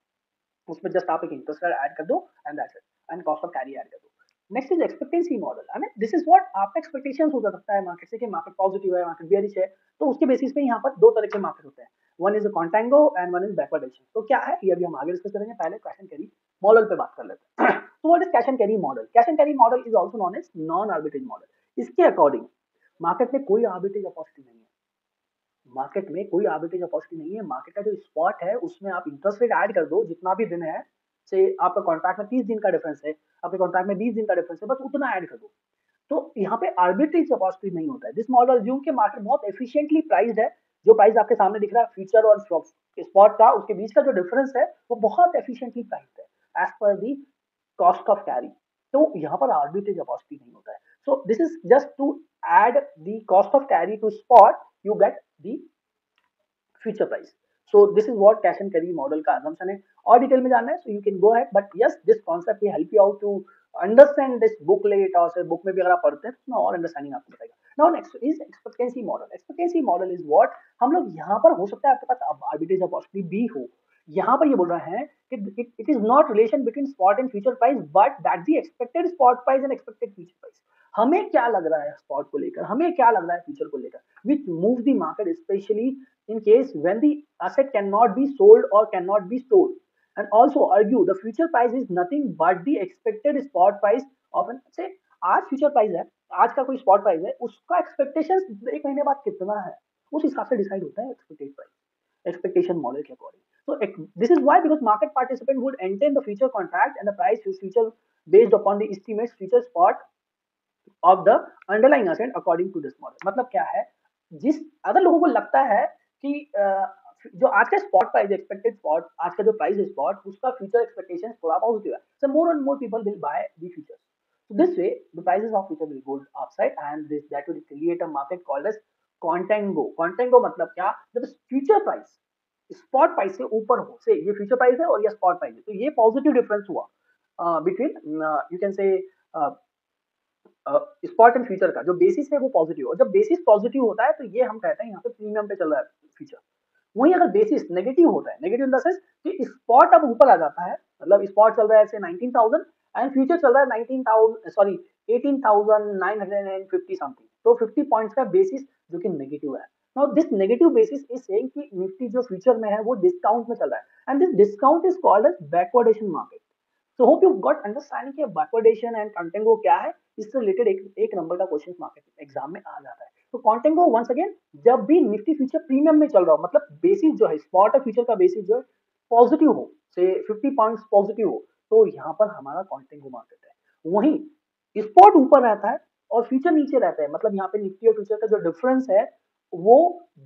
उसमें जस्ट आप एक इंटरेस्ट ऐड कर दो and that's it, and cost of carry add कर दो। Next is expectancy model. I mean this is what आपका एक्सपेक्टेशंस हो सकता है मार्केट से कि मार्केट पॉजिटिव है, मार्केट बेयरिश है, तो उसके बेसिस पे यहाँ पर दो तरह के मार्केट होते हैं। One is कॉन्टेंगो and one is backwardation. तो क्या है ये अभी हम आगे डिस्कस करेंगे, पहले कैश एंड कैरी मॉडल पे बात कर लेते हैं। तो what is cash and carry model? Cash and carry model is also known as non arbitrage model. इसके अकॉर्डिंग मार्केट में कोई आर्बिट्रेज अपॉर्चुनिटी नहीं है। मार्केट में कोई आर्बिट्रेज अपॉर्चुनिटी नहीं है। मार्केट का जो स्पॉट है उसमें आप इंटरेस्ट रेट ऐड कर दो जितना भी दिन है, से आपका कॉन्ट्रैक्ट में 30 दिन का डिफरेंस है, आपके कॉन्ट्रैक्ट में 20 दिन का डिफरेंस है, बस उतना ऐड कर दो। तो यहाँ पे आर्बिट्रेज अपॉर्चुनिटी नहीं होता है। दिस मॉडल ज्यूम के मार्केट बहुत एफिशिएंटली प्राइस्ड है। जो प्राइस आपके सामने दिख रहा है फ्यूचर और स्पॉट का, उसके बीच का जो डिफरेंस है वो बहुत एफिशिएंटली प्राइस्ड है as per the cost of carry. तो यहाँ पर आर्बिट्रेज अपॉर्चुनिटी नहीं होता है। So this is just to add the cost of carry to spot, you get the future price. So this is what cash and carry model का assumption है। और detail में जानना है so you can go ahead, but yes this concept will help you out to understand this booklet, और book में भी अगर आप पढ़ते हैं तो उसमें और अंडरस्टैंडिंग आपको बताएगा। Now next is expectancy model. Expectancy model is what, हम लोग यहाँ पर हो सकता है आपके पास आर्बिट्रेज अपॉर्चुनिटी भी हो। यहाँ पर ये बोल रहे हैं कि it is not relation between spot and future price, but that the expected spot price and expected future price. हमें क्या लग रहा है स्पॉट को लेकर, हमें क्या लग रहा है फ्यूचर को लेकर, which move the market specially in case when the asset cannot be sold or cannot be stored, and also argue the future price is nothing but the expected spot price of an say। आज future price है, आज का कोई spot price है, उसका expectation एक महीने बाद कितना है उस हिसाब से डिसाइड होता है एक्सपेक्टेड प्राइस एक्सपेक्टेशन मॉडल के according. So this is why, because market participant would enter the future contract and the price is future based upon the estimates future spot of the underlying asset according to this model। मतलब क्या है, जिस अगर लोगों को लगता है कि जो आज का स्पॉट प्राइस एक्सपेक्टेड स्पॉट, आज का जो प्राइस है स्पॉट, उसका फ्यूचर एक्सपेक्टेशन थोड़ा पॉजिटिव है, so more and more people will buy the futures। So this way the prices of future will go upside and this that will create a market called as contango। contango मतलब क्या, जब future price spot price से ऊपर हो, से ये future price है और ये स्पॉट प्राइस है, तो ये पॉजिटिव डिफरेंस हुआ बिटवीन यू कैन से स्पॉट एंड फ्यूचर का जो बेसिस है वो पॉजिटिव, और जब बेसिस पॉजिटिव होता है तो ये हम कहते हैं यहाँ पे प्रीमियम पे चल रहा है फ्यूचर। वहीं अगर बेसिस नेगेटिव होता है, नेगेटिव इन द सेंस कि स्पॉट अब ऊपर आ जाता है, मतलब स्पॉट चल रहा है से 19,000 एंड फ्यूचर चल रहा है 19,000 सॉरी 18,950 समथिंग, तो 50 पॉइंट्स का बेसिस जो कि नेगेटिव है। Now this negative basis is saying कि निफ्टी जो फ्यूचर में है वो डिस्काउंट में चल रहा है and this discount is called as backwardation market. So hope you got understanding कि बैकवर्डेशन एंड कंटेंगो क्या है। इससे रिलेटेड एक नंबर का क्वेश्चन मार्केट एग्जाम में आ जाता है। तो कंटेंगो वंस अगेन, जब भी निफ्टी फ्यूचर प्रीमियम में चल रहा हो, मतलब बेसिस जो है स्पॉट और फ्यूचर का बेसिस जो है पॉजिटिव हो, से 50 पॉइंट्स पॉजिटिव हो, तो यहाँ पर हमारा कंटेंगो मार्केट है। वहीं स्पॉट ऊपर रहता है और फ्यूचर नीचे रहता है, मतलब यहाँ पे निफ्टी और फ्यूचर का जो डिफरेंस है वो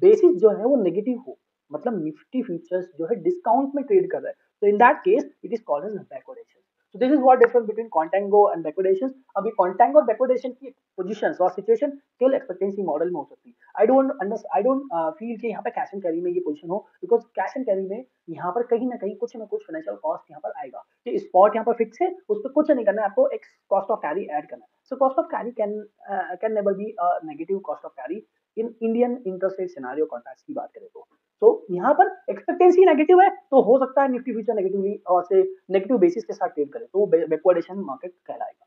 बेसिस जो है वो नेगेटिव हो, मतलब निफ्टी फ्यूचर्स जो है डिस्काउंट में ट्रेड कर रहा है, तो in that case it is called as backwardation. So this is what difference between contango and backwardation। अभी contango और backwardation की पोजीशंस और सिचुएशन केवल एक्सपेक्टेंसी मॉडल में हो सकती है। आई डोंट फील कि यहाँ पे कैश एंड कैरी में ये पोजीशन हो, बिकॉज कैश एंड कैरी में यहाँ पर कहीं ना कहीं कुछ ना कुछ फाइनेंशियल कॉस्ट यहाँ पर आएगा कि स्पॉट यहाँ पर फिक्स है, उस पर कुछ नहीं करना है, आपको एक कॉस्ट ऑफ कैरी ऐड करना है। So cost of carry can never be negative cost of carry in Indian interest rate scenario contracts की बात करें तो। तो यहाँ पर एक्सपेक्टेंसी नेगेटिव है, तो हो सकता है निफ्टी फ्यूचर नेगेटिवली और से नेगेटिव बेसिस के साथ ट्रेड करे, तो बैकवर्डेशन मार्केट कहलाएगा।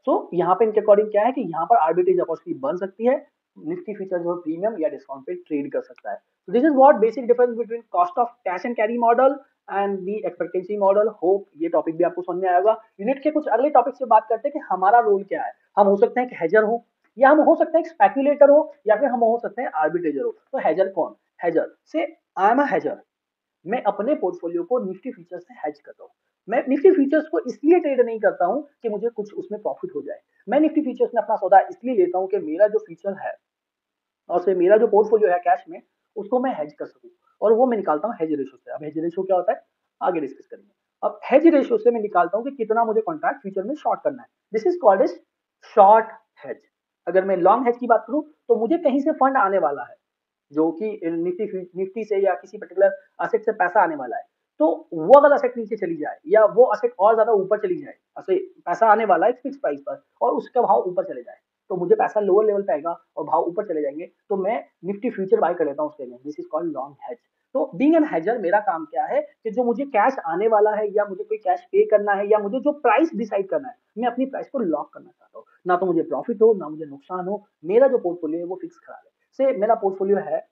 तो यहाँ पे इनके अकॉर्डिंग क्या है कि यहाँ पर आर्बिट्रेज अपॉर्चुनिटी बन सकती है, निफ्टी फ्यूचर जो प्रीमियम या डिस्काउंट पे ट्रेड कर सकता है। This is what basic difference between cost of cash and carry model and the expectancy model. Hope ये टॉपिक भी आपको समझ में आएगा। यूनिट के कुछ अगले टॉपिक से बात करते हैं कि हमारा रोल क्या है। हम हो सकते हैं कि हेजर हो, या हम हो सकते हैं स्पेक्युलेटर हो, या फिर हम हो सकते हैं आर्बिट्रेजर हो। तो हेजर कौन? हेजर से आई एम अ हेजर, मैं अपने पोर्टफोलियो को निफ्टी फ्यूचर से हेज करता हूँ। मैं निफ्टी फ्यूचर्स को इसलिए ट्रेड नहीं करता हूँ कि मुझे कुछ उसमें प्रॉफिट हो जाए। मैं निफ्टी फ्यूचर्स में अपना सौदा इसलिए लेता हूँ कि मेरा जो फ्यूचर है और से मेरा जो पोर्टफोलियो है कैश में, उसको मैं हेज कर सकूँ, और वो मैं निकालता हूँ हेज रेशो से। अब हेज रेशो क्या होता है आगे डिस्कस करेंगे। अब हेज रेशो से मैं निकालता हूँ कि कितना मुझे कॉन्ट्रैक्ट फ्यूचर में शॉर्ट करना है। This is called as short hedge. अगर मैं लॉन्ग हेज की बात करूँ तो मुझे कहीं से फंड आने वाला है, जो कि निफ्टी से या किसी पर्टिकुलर असेट से पैसा आने वाला है, तो वो अगर असेट नीचे चली जाए या वो असेट और ज्यादा ऊपर चली जाए, ऐसे पैसा आने वाला है फिक्स प्राइस पर और उसका भाव ऊपर चले जाए, तो मुझे पैसा लोअर लेवल पे आएगा और भाव ऊपर चले जाएंगे, तो मैं निफ्टी फ्यूचर बाय कर लेता हूँ उसके लिए। This is called long hedge. तो बीइंग एन हेजर मेरा काम क्या है कि जो मुझे कैश आने वाला है या मुझे कोई कैश पे करना है या मुझे जो प्राइस डिसाइड करना है, मैं अपनी प्राइस को लॉक करना चाहता हूँ। ना तो मुझे प्रॉफिट हो ना मुझे नुकसान हो, मेरा जो पोर्टफोलियो है वो फिक्स करा ले। से मेरा पोर्टफोलियो है,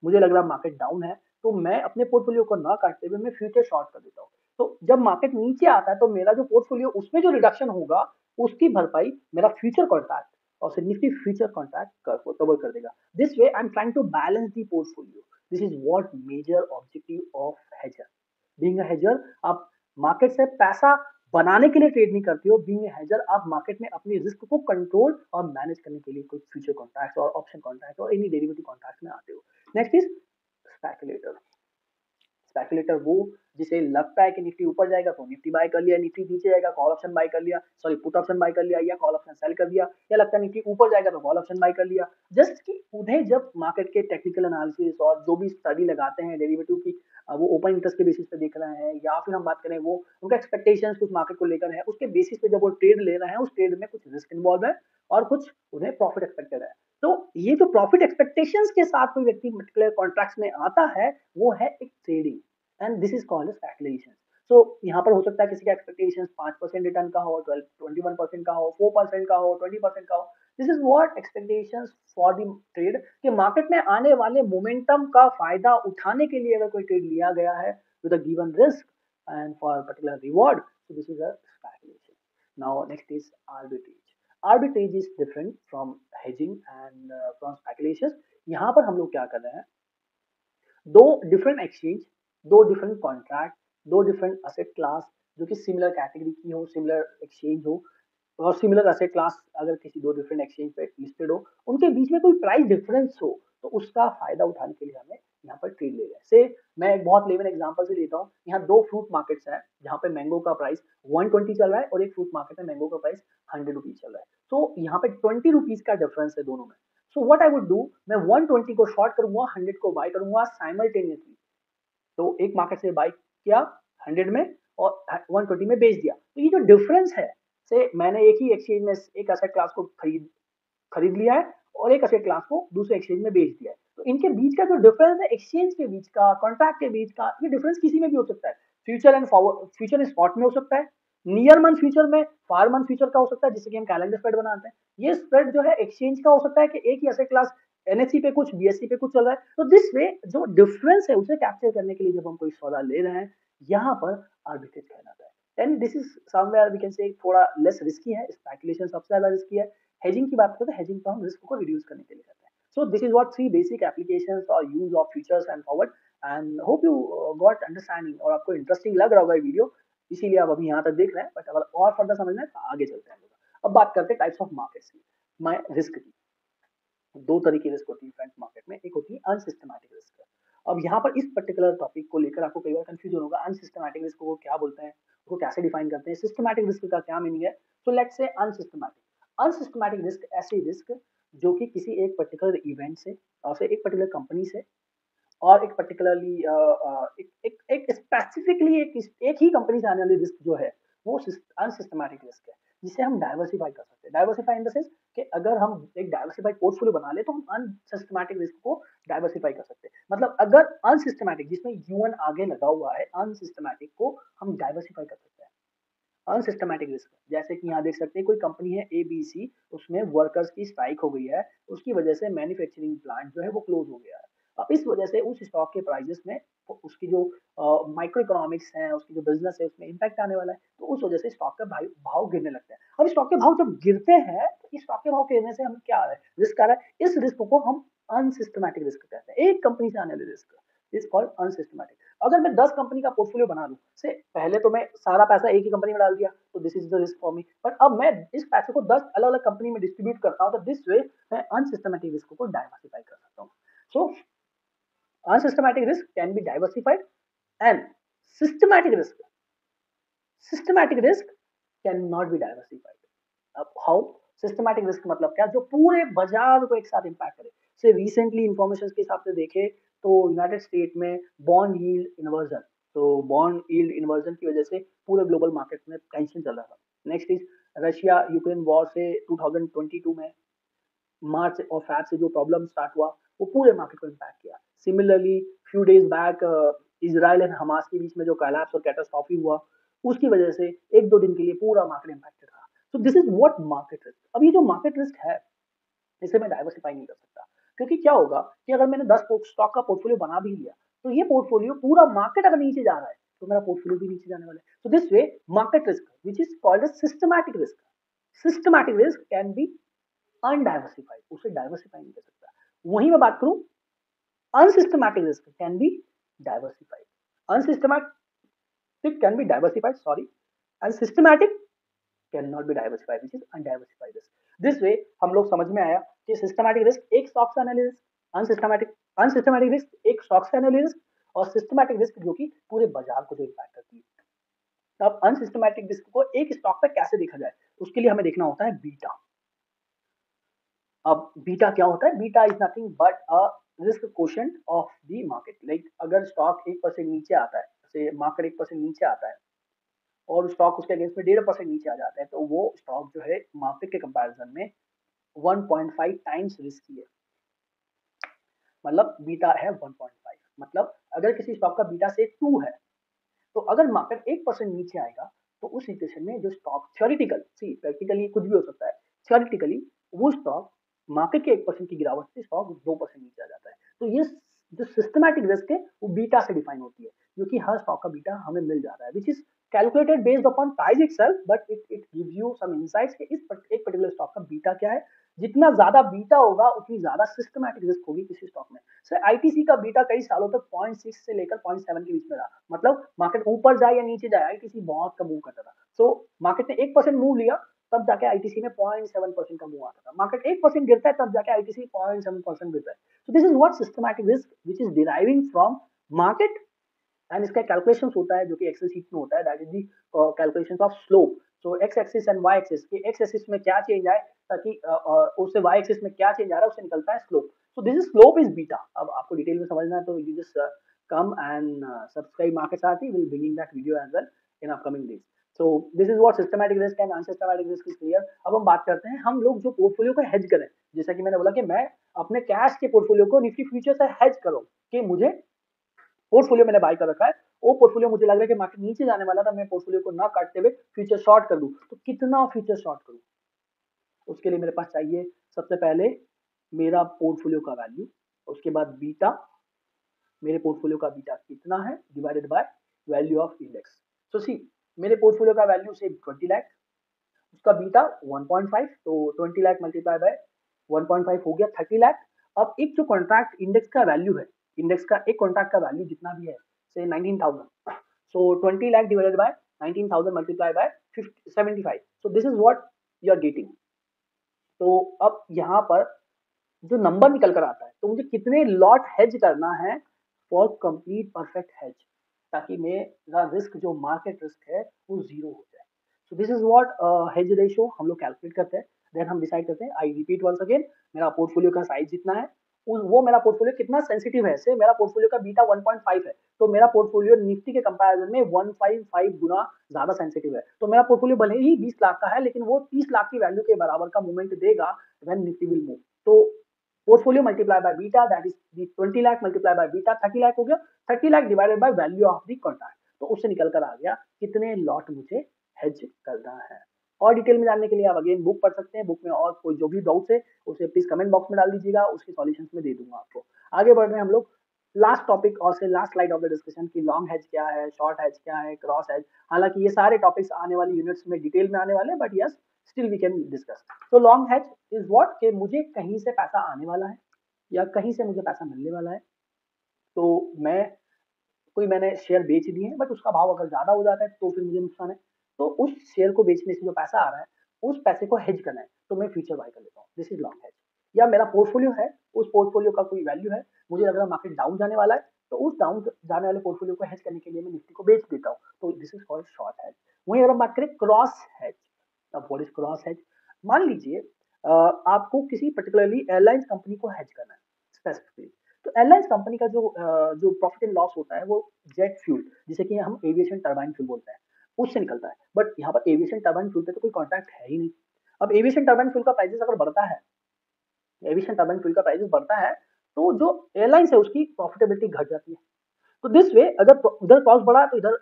मुझे लग रहा है मार्केट डाउन है, तो मैं अपने पोर्टफोलियो को ना काटते हुए मैं फ्यूचर शॉर्ट कर देता हूँ। तो जब मार्केट नीचे आता है तो मेरा जो पोर्टफोलियो उसमें जो रिडक्शन होगा उसकी भरपाई मेरा फ्यूचर कॉन्ट्रैक्ट और सिग्निफिकेंट फ्यूचर कॉन्ट्रैक्ट कवर कर देगा। This way I am trying to balance the portfolio. This is what major objective of hedger. Being a hedger आप मार्केट से पैसा बनाने के लिए ट्रेड नहीं करते हो। बीइंग अ हेजर आप मार्केट में अपनी रिस्क को कंट्रोल और मैनेज करने के लिए कोई फ्यूचर कॉन्ट्रैक्ट और ऑप्शन कॉन्ट्रैक्ट और एनी डेरिवेटिव कॉन्ट्रैक्ट में आते हो। Next is speculator. स्पेकुलेटर वो जिसे लगता है कि निफ्टी ऊपर जाएगा तो निफ्टी बाय कर लिया, निफ्टी नीचे जाएगा कॉल ऑप्शन बाय कर लिया, सॉरी पुट ऑप्शन बाय कर लिया या कॉल ऑप्शन सेल कर दिया, या लगता है निफ्टी ऊपर जाएगा तो कॉल ऑप्शन बाय कर लिया। जस्ट कि उन्हें जब मार्केट के टेक्निकल एनालिसिस और जो भी स्टडी लगाते हैं डेरिवेटिव की, वो ओपन इंटरेस्ट के बेसिस पे देख रहे हैं, या फिर हम बात करें वो उनका एक्सपेक्टेशंस कुछ मार्केट को लेकर है, उसके बेसिस पे जब वो ट्रेड ले रहे हैं उस ट्रेड में कुछ रिस्क इन्वॉल्व है और कुछ उन्हें प्रॉफिट एक्सपेक्टेड है। तो ये जो प्रॉफिट एक्सपेक्टेशंस के साथ कोई व्यक्ति पर्टिकुलर कॉन्ट्रैक्ट्स में आता है, वो है एक trading, and this is called speculation. So यहाँ पर हो सकता है किसी का एक्सपेक्टेशन 5% रिटर्न का हो, 21% का हो, 4% का हो, 20% का हो। This is what expectation for the trade, कि मार्केट में आने वाले मोमेंटम का फायदा उठाने के लिए अगर कोई ट्रेड लिया गया है with a given risk and for particular reward, so this is a speculation. Now next is arbitrage. Arbitrage is different from hedging and from speculation. यहाँ पर हम लोग क्या कर रहे हैं, दो डिफरेंट एक्सचेंज, दो डिफरेंट कॉन्ट्रैक्ट, दो डिफरेंट असेट क्लास जो कि सिमिलर कैटेगरी की हो, सिमिलर एक्सचेंज हो और सिमिलर असेट क्लास अगर किसी दो डिफरेंट एक्सचेंज पे लिस्टेड हो, उनके बीच में कोई प्राइस डिफरेंस हो, तो उसका फायदा उठाने के लिए हमें यहाँ पर ट्रेड ले रहे हैं। से मैं एक बहुत लेवन एग्जांपल से लेता हूँ। यहाँ दो फ्रूट मार्केट्स हैं जहाँ पे मैंगो का प्राइस 120 चल रहा है और एक फ्रूट मार्केट में मैंगो का प्राइस 100 रुपीज चल रहा है। तो यहाँ पे 20 रुपीज का डिफरेंस है दोनों में। So what I would do, मैं 120 को शॉर्ट करूंगा, 100 को बाय करूंगा साइमल्टेनियसली। तो एक मार्केट से बाय किया 100 में और 120 में बेच दिया। तो ये जो डिफरेंस है, से मैंने एक ही एक्सचेंज में एक एसेट क्लास को खरीद खरीद लिया है और एक एसेट क्लास को दूसरे एक्सचेंज में बेच दिया है। तो इनके बीच का जो डिफरेंस है एक्सचेंज के बीच का, कॉन्ट्रैक्ट के बीच का, ये डिफरेंस किसी में भी हो सकता है। Future and forward, future spot में हो सकता है, नियर मंथ फ्यूचर में, फार मंथ फ्यूचर का हो सकता है जिससे कि हम कैलेंडर स्प्रेड बनाते हैं। ये स्प्रेड जो है एक्सचेंज का हो सकता है कि एक ही एसेट क्लास एनएससी पे कुछ, बीएससी पे कुछ चल रहा है। तो दिस वे जो डिफरेंस है उसे कैप्चर करने के लिए जब हम कोई सौदा ले रहे हैं, यहाँ पर आर्बिट्रेज कहलाता है। And this is somewhere we can say थोड़ा लेस रिस्की है, स्पेकुलेशन सबसे ज्यादा रिस्की है। हेजिंग की बात करें तो हेजिंग तो हम रिस्क को रिड्यूस करने के लिए करते हैं। So this is what three basic applications और use of futures and forward, and hope you got understanding और आपको इंटरेस्टिंग लग रहा होगा ये वीडियो, इसीलिए आप अभी यहाँ तक देख रहे हैं। बट अगर और फर्दर समझना है तो आगे चलते हैं लोग। अब बात करते हैं टाइप्स ऑफ मार्केट्स की, मैं रिस्क की। दो तरह की रिस्क होती है फ्रेंड्स मार्केट में, एक होती है अनसिस्टमैटिक रिस्क। अब यहाँ पर इस पर्टिकुलर टॉपिक को लेकर आपको कई बार कंफ्यूजन होगा, अनसिस्टमैटिक रिस्क को क्या बोलते हैं, उसको कैसे डिफाइन करते हैं, सिस्टमैटिक रिस्क का क्या मीनिंग है। तो let's say unsystematic. Unsystematic risk ऐसी रिस्क जो कि किसी एक पर्टिकुलर इवेंट से और फिर एक पर्टिकुलर कंपनी से और एक पर्टिकुलरली एक स्पेसिफिकली एक ही कंपनी से आने वाली रिस्क जो है वो अनसिस्टमैटिक रिस्क है। जिसे हम डाइवर्सिफाई कर सकते हैं। डाइवर्सिफाई इन द सेंस कि अगर हम एक डाइवर्सिफाइड पोर्टफोलियो बना ले तो हम अनसिस्टमैटिक रिस्क को डाइवर्सिफाई कर सकते हैं। मतलब अगर अनसिस्टमैटिक, जिसमें ह्यूमन आगे लगा हुआ है, अनसिस्टमैटिक को हम डाइवर्सिफाई कर सकते हैं। अनसिस्टमैटिक रिस्क, जैसे कि यहाँ देख सकते हैं कोई कंपनी है ABC, उसमें वर्कर्स की स्ट्राइक हो गई है, उसकी वजह से मैन्युफैक्चरिंग प्लांट जो है वो क्लोज हो गया है। अब इस वजह से उस स्टॉक के प्राइसेस में उसकी जो माइक्रो इकोनॉमिक्स है, उसकी जो बिजनेस है, उसमें इम्पैक्ट आने वाला है, तो उस वजह से स्टॉक का भाव गिरने लगता है। अब स्टॉक के भाव जब गिरते हैं तो इस स्टॉक के भाव गिरने से हमें क्या आ रहा है, रिस्क आ रहा है। इस रिस्क को हम अनसिस्टमैटिक रिस्क कहते हैं, एक कंपनी से आने वाले रिस्क इज कॉल्ड अनसिस्टमैटिक। अगर मैं 10 कंपनी का पोर्टफोलियो बना लूं, से पहले तो मैं सारा पैसा एक ही कंपनी में डाल दिया, तो this is the risk for me. But अब मैं इस पैसे को 10 अलग अलग कंपनी में डिस्ट्रीब्यूट करता हूं, तो दिस वे मैं अनसिस्टमैटिक रिस्क को डाइवर्सिफाई कर सकता हूं। सो unsystematic risk can be diversified, and systematic risk systematic risk cannot be diversified. अब हाउ? सिस्टमैटिक रिस्क मतलब क्या, जो पूरे बाजार को एक साथ इंपैक्ट करे। से रिसेंटली इंफॉर्मेशन के हिसाब से देखे तो यूनाइटेड स्टेट में बॉन्ड यील्ड इन्वर्जन, तो बॉन्ड यील्ड इन्वर्जन की वजह से पूरे ग्लोबल मार्केट में टेंशन चल रहा था। Next is Russia Ukraine war से 2022 में मार्च और फैब से जो प्रॉब्लम स्टार्ट हुआ, वो पूरे मार्केट को इम्पैक्ट किया। Similarly few days back Israel and Hamas के बीच में जो कोलैप्स और कैटास्ट्रॉफी हुआ, उसकी वजह से एक दो दिन के लिए पूरा मार्केट इम्पैक्टेड रहा। सो this is what market risk. अब ये जो मार्केट रिस्क है, इसे मैं डाइवर्सिफाई नहीं कर सकता, क्योंकि क्या होगा कि अगर मैंने 10 स्टॉक का पोर्टफोलियो बना भी लिया, तो ये पोर्टफोलियो पूरा मार्केट अगर नीचे जा रहा है तो मेरा पोर्टफोलियो भी नीचे जाने वाला है। So this way market risk which is called as systematic risk, systematic risk can be undiversified, उसे डाइवर्सिफाई नहीं कर सकता। वहीं मैं बात करूं, unsystematic risk can be diversified. Unsystematic can be diversified, sorry, and systematic can not be diversified which is undiversified risk. This way हम लोग समझ में आया कि सिस्टमैटिक रिस्क एक स्टॉक से एनालिसिस, अनसिस्टमैटिक अनसिस्टमैटिक रिस्क एक स्टॉक से एनालिसिस, और सिस्टमैटिक रिस्क जो कि पूरे बाजार को जो इम्पैक्ट करती है। अब अनसिस्टमैटिक रिस्क को एक स्टॉक पे कैसे देखा जाए, उसके लिए हमें देखना होता है बीटा। अब बीटा क्या होता है? Beta is nothing but a risk quotient of the market. Like अगर स्टॉक 1% नीचे आता है, जैसे मार्केट 1% नीचे आता है और स्टॉक उसके अगेंस्ट में 1.5% नीचे आ जाता है, तो वो स्टॉक जो है मार्केट के कंपैरिजन में 1.5 टाइम्स रिस्की है। मतलब बीटा है 1.5। मतलब अगर किसी स्टॉक का बीटा से 2 है, तो अगर मार्केट 1% नीचे आएगा, तो उस सिचुएशन में जो स्टॉक थ्योरेटिकल, सी प्रैक्टिकली कुछ भी हो सकता है, थ्योरेटिकली वो स्टॉक मार्केट के 1% की गिरावट से स्टॉक 2% नीचे आ जाता है। तो ये जो सिस्टमैटिक रिस्क है वो बीटा से डिफाइन होती है, क्योंकि हर स्टॉक का बीटा हमें मिल जाता है, which is calculated based upon price itself, but it gives you some insights कि एक पर्टिकुलर स्टॉक का बीटा क्या है। जितना ज्यादा बीटा होगा उतनी ज्यादा सिस्टमैटिक रिस्क होगी किसी स्टॉक में। सर आईटीसी का बीटा कई सालों तक 0.6 से लेकर 0.7 के बीच में रहा। मतलब मार्केट ऊपर जाए या नीचे जाए, आईटीसी बहुत कम मूव करता था। सो मार्केट ने 1% मूव लिया, तब जाके आईटीसी में 0.7% का मूव आता था। मार्केट 1% गिरता है, तब जाके आईटीसी 0.7% गिरता है। So this is what systematic risk which is deriving from market, and इसका कैलकुलेशन होता है जो कि एक्सेल शीट में होता है, that is the calculation of slope. So X axis and Y axis, के एक्स एक्सिस में क्या चेंज आए, ताकि उससे वाई एक्सिस में क्या चेंज आ रहा है, उससे निकलता है slope. So this is slope is beta. अब आपको डिटेल में समझना है तो you just come and subscribe market Saathi, will bringing that video as well in upcoming days. So this is what systematic risk and unsystematic risk is clear. अब हम बात करते हैं हम लोग जो पोर्टफोलियो को हेज करें। जैसा कि मैंने बोला कि मैं अपने कैश के पोर्टफोलियो को निफ्टी फ्यूचर से हेज करूं, कि मुझे पोर्टफोलियो मैंने बाय कर रखा है, वो पोर्टफोलियो मुझे लग रहा है कि मार्केट नीचे जाने वाला था, मैं पोर्टफोलियो को ना काटते हुए फ्यूचर शॉर्ट कर दूं, तो कितना फ्यूचर शॉर्ट करूं? उसके लिए मेरे पास चाहिए सबसे पहले मेरा पोर्टफोलियो का वैल्यू, उसके बाद बीटा, मेरे पोर्टफोलियो का बीटा कितना है divided by value of index. So see, मेरे पोर्टफोलियो का वैल्यू से 20 लाख, उसका बीटा 1.5, तो 20 लाख मल्टीप्लाई बाय 1.5 हो गया 30 लाख। अब एक जो कॉन्ट्रैक्ट इंडेक्स का वैल्यू है, इंडेक्स का एक कॉन्ट्रैक्ट का वैल्यू जितना भी है, say 19,000, so 20 lakh divided by 19,000 multiply by 75, so this is what you are getting. तो अब यहाँ पर जो नंबर निकल कर आता है, तो मुझे कितने लॉट हेज करना है फॉर कंप्लीट परफेक्ट हेज, ताकि मेरा रिस्क जो मार्केट रिस्क है वो जीरो हो जाए। सो this is what hedge ratio हम लोग कैलकुलेट करते हैं, देन हम डिसाइड करते हैं। आई रिपीट वंस अगेन, मेरा पोर्टफोलियो का साइज जितना है, वो मेरा पोर्टफोलियो कितना सेंसिटिव है, से मेरा पोर्टफोलियो का बीटा 1.5 है, तो मेरा पोर्टफोलियो निफ्टी के कंपैरिजन में 155 गुना ज्यादा सेंसिटिव है। तो मेरा पोर्टफोलियो भले ही 20 लाख का है, लेकिन वो 30 लाख की वैल्यू के बराबर का मूवमेंट देगा व्हेन निफ्टी विल मूव। तो portfolio multiply by beta, that is the 20 lakh multiply by beta 30 lakh हो गया। 30 lakh divided by value of the contract, तो उससे निकल कर आ गया कितने लॉट मुझे हेज करना है। और डिटेल में जानने के लिए आप अगेन बुक पढ़ सकते हैं। बुक में और कोई जो भी डाउट्स है उसे प्लीज कमेंट बॉक्स में डाल दीजिएगा, उसके सॉल्यूशंस में दे दूंगा आपको। आगे बढ़ रहे हैं हम लोग लास्ट टॉपिक और से last slide of the discussion की, लॉन्ग हेज क्या है, शॉर्ट हेज क्या है, क्रॉस हेज। हालांकि ये सारे टॉपिक्स आने वाली यूनिट्स में डिटेल में आने वाले हैं, but yes still we can discuss. तो लॉन्ग हेज इज व्हाट, कि मुझे कहीं से पैसा आने वाला है या कहीं से मुझे पैसा मिलने वाला है, तो मैंने शेयर बेच दिए हैं, बट उसका भाव अगर ज्यादा हो जाता है तो फिर मुझे नुकसान है। तो उस शेयर को बेचने से जो पैसा आ रहा है उस पैसे को हेज करना है, तो मैं फ्यूचर बाय कर लेता हूँ, दिस इज लॉन्ग हेज। या मेरा पोर्टफोलियो है, उस पोर्टफोलियो का कोई वैल्यू है, मुझे लग रहा है मार्केट डाउन जाने वाला है, तो उस डाउन जाने वाले पोर्टफोलियो को हेज करने के लिए मैं निफ्टी को बेच देता हूँ, तो this is called short hedge. वहीं अगर हम बात करें क्रॉस हेज, अब व्हाट इज क्रॉस हेज। मान लीजिए आपको किसी पर्टिकुलरली एयरलाइंस कंपनी को हेज करना है स्पेसिफिकली, तो एयरलाइंस कंपनी का जो प्रॉफिट एंड लॉस होता है वो जेट फ्यूल, जिसे कि हम एविएशन टरबाइन फ्यूल बोलते हैं, उससे निकलता है। बट यहाँ पर एविएशन टरबाइन फ्यूल पे तो कोई कॉन्ट्रैक्ट है ही नहीं। अब एविएशन टरबाइन फ्यूल का प्राइसेस अगर बढ़ता है, एविएशन टरबाइन फ्यूल का प्राइसेस बढ़ता है, तो जो एयरलाइंस है उसकी प्रॉफिटेबिलिटी घट जाती है। तो दिस वे अगर इधर कॉस्ट बढ़ा तो इधर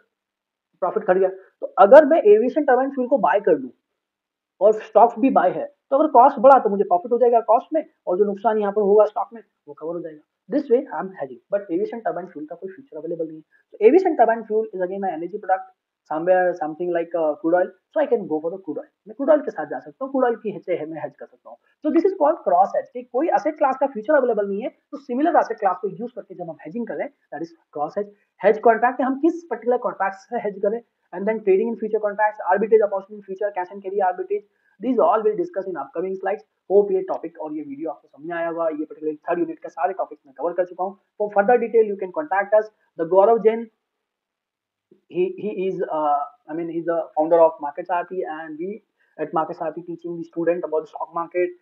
प्रॉफिट घट गया। तो अगर मैं एविएशन टरबाइन फ्यूल को बाय कर लूं और स्टॉक्स भी बाय है, तो अगर कॉस्ट बढ़ा तो मुझे प्रॉफिट हो जाएगा कॉस्ट में, और जो नुकसान यहाँ पर होगा स्टॉक में वो कवर हो जाएगा। This way I M hedging, but aviation turbine fuel का कोई फ्यूचर अवेलेबल नहीं है। तो aviation turbine fuel is again energy product, somewhere something like crude oil, so I can go for the crude oil. मैं crude oil के साथ जा सकता हूँ, क्रूड ऑयल की से मैं हेज कर सकता हूँ। तो this is called cross hedge, कि कोई एसेट क्लास का फ्यूचर अवेलेबल नहीं है, तो सिमिलर एसेट क्लास को यूज करके जब हम हेजिंग करें, that is cross hedge. Hedge contract हम किस पर्टिकुलर कॉन्ट्रैक्ट से हेज करें, and then trading in future contracts, arbitrage opportunity in future, cash and carry arbitrage, these all will discuss in upcoming slides. Hope ये topic और ये video आपको समझ में आया होगा। ये पर्टिकुलर थर्ड यूनिट के सारे टॉपिक्स मैं कवर कर चुका हूँ। For further detail you can contact us the Gaurav Jain. he is I mean he's the founder of Market Sarthi, and we at Market Sarthi teaching the student about the stock market,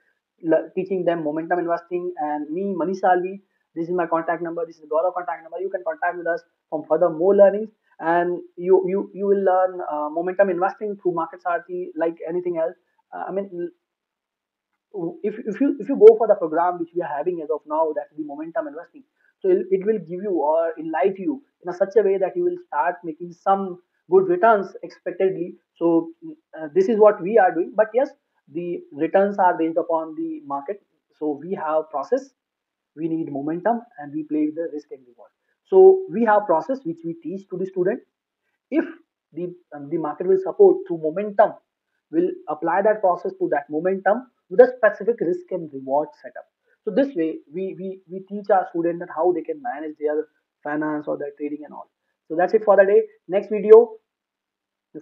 teaching them momentum investing. And me, Manish Salvi, this is my contact number, this is Gaurav contact number. You can contact with us for further more learnings, and you will learn momentum investing through Market Sarthi like anything else. I mean, if you go for the program which we are having as of now, that's the momentum investing, so it will give you or enlighten you in a such a way that you will start making some good returns expectedly. So this is what we are doing, but yes, the returns are based upon the market. So we have process, we need momentum, and we play with the risk and reward. So we have process which we teach to the student. If the market will support through momentum, will apply that process to that momentum with a specific risk and reward setup. So this way we teach our students that how they can manage their finance or their trading and all. So that's it for the day. Next video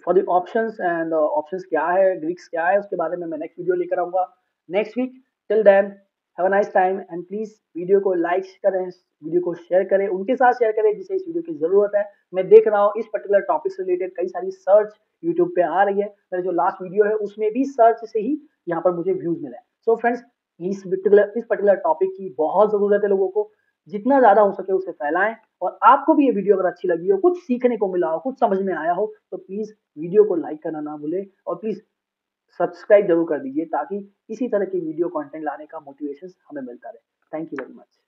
for the options, and options क्या है, Greeks क्या है, उसके बारे में मैं next video लेकर आऊंगा next week. Till then have a nice time, and please video को लाइक करें, वीडियो को शेयर करें, उनके साथ शेयर करें जिसे इस वीडियो की जरूरत है। मैं देख रहा हूँ इस पर्टिकुलर टॉपिक से रिलेटेड कई सारी सर्च यूट्यूब पे आ रही है। मेरे जो लास्ट वीडियो है उसमें भी सर्च से ही यहाँ पर मुझे व्यूज मिले। सो फ्रेंड्स, इस पर्टिकुलर टॉपिक की बहुत जरूरत है लोगों को, जितना ज्यादा हो सके उसे फैलाएं। और आपको भी ये वीडियो अगर अच्छी लगी हो, कुछ सीखने को मिला हो, कुछ समझ में आया हो, तो प्लीज वीडियो को लाइक करना ना भूले, और प्लीज सब्सक्राइब जरूर कर दीजिए, ताकि इसी तरह की वीडियो कंटेंट लाने का मोटिवेशन हमें मिलता रहे। Thank you very much.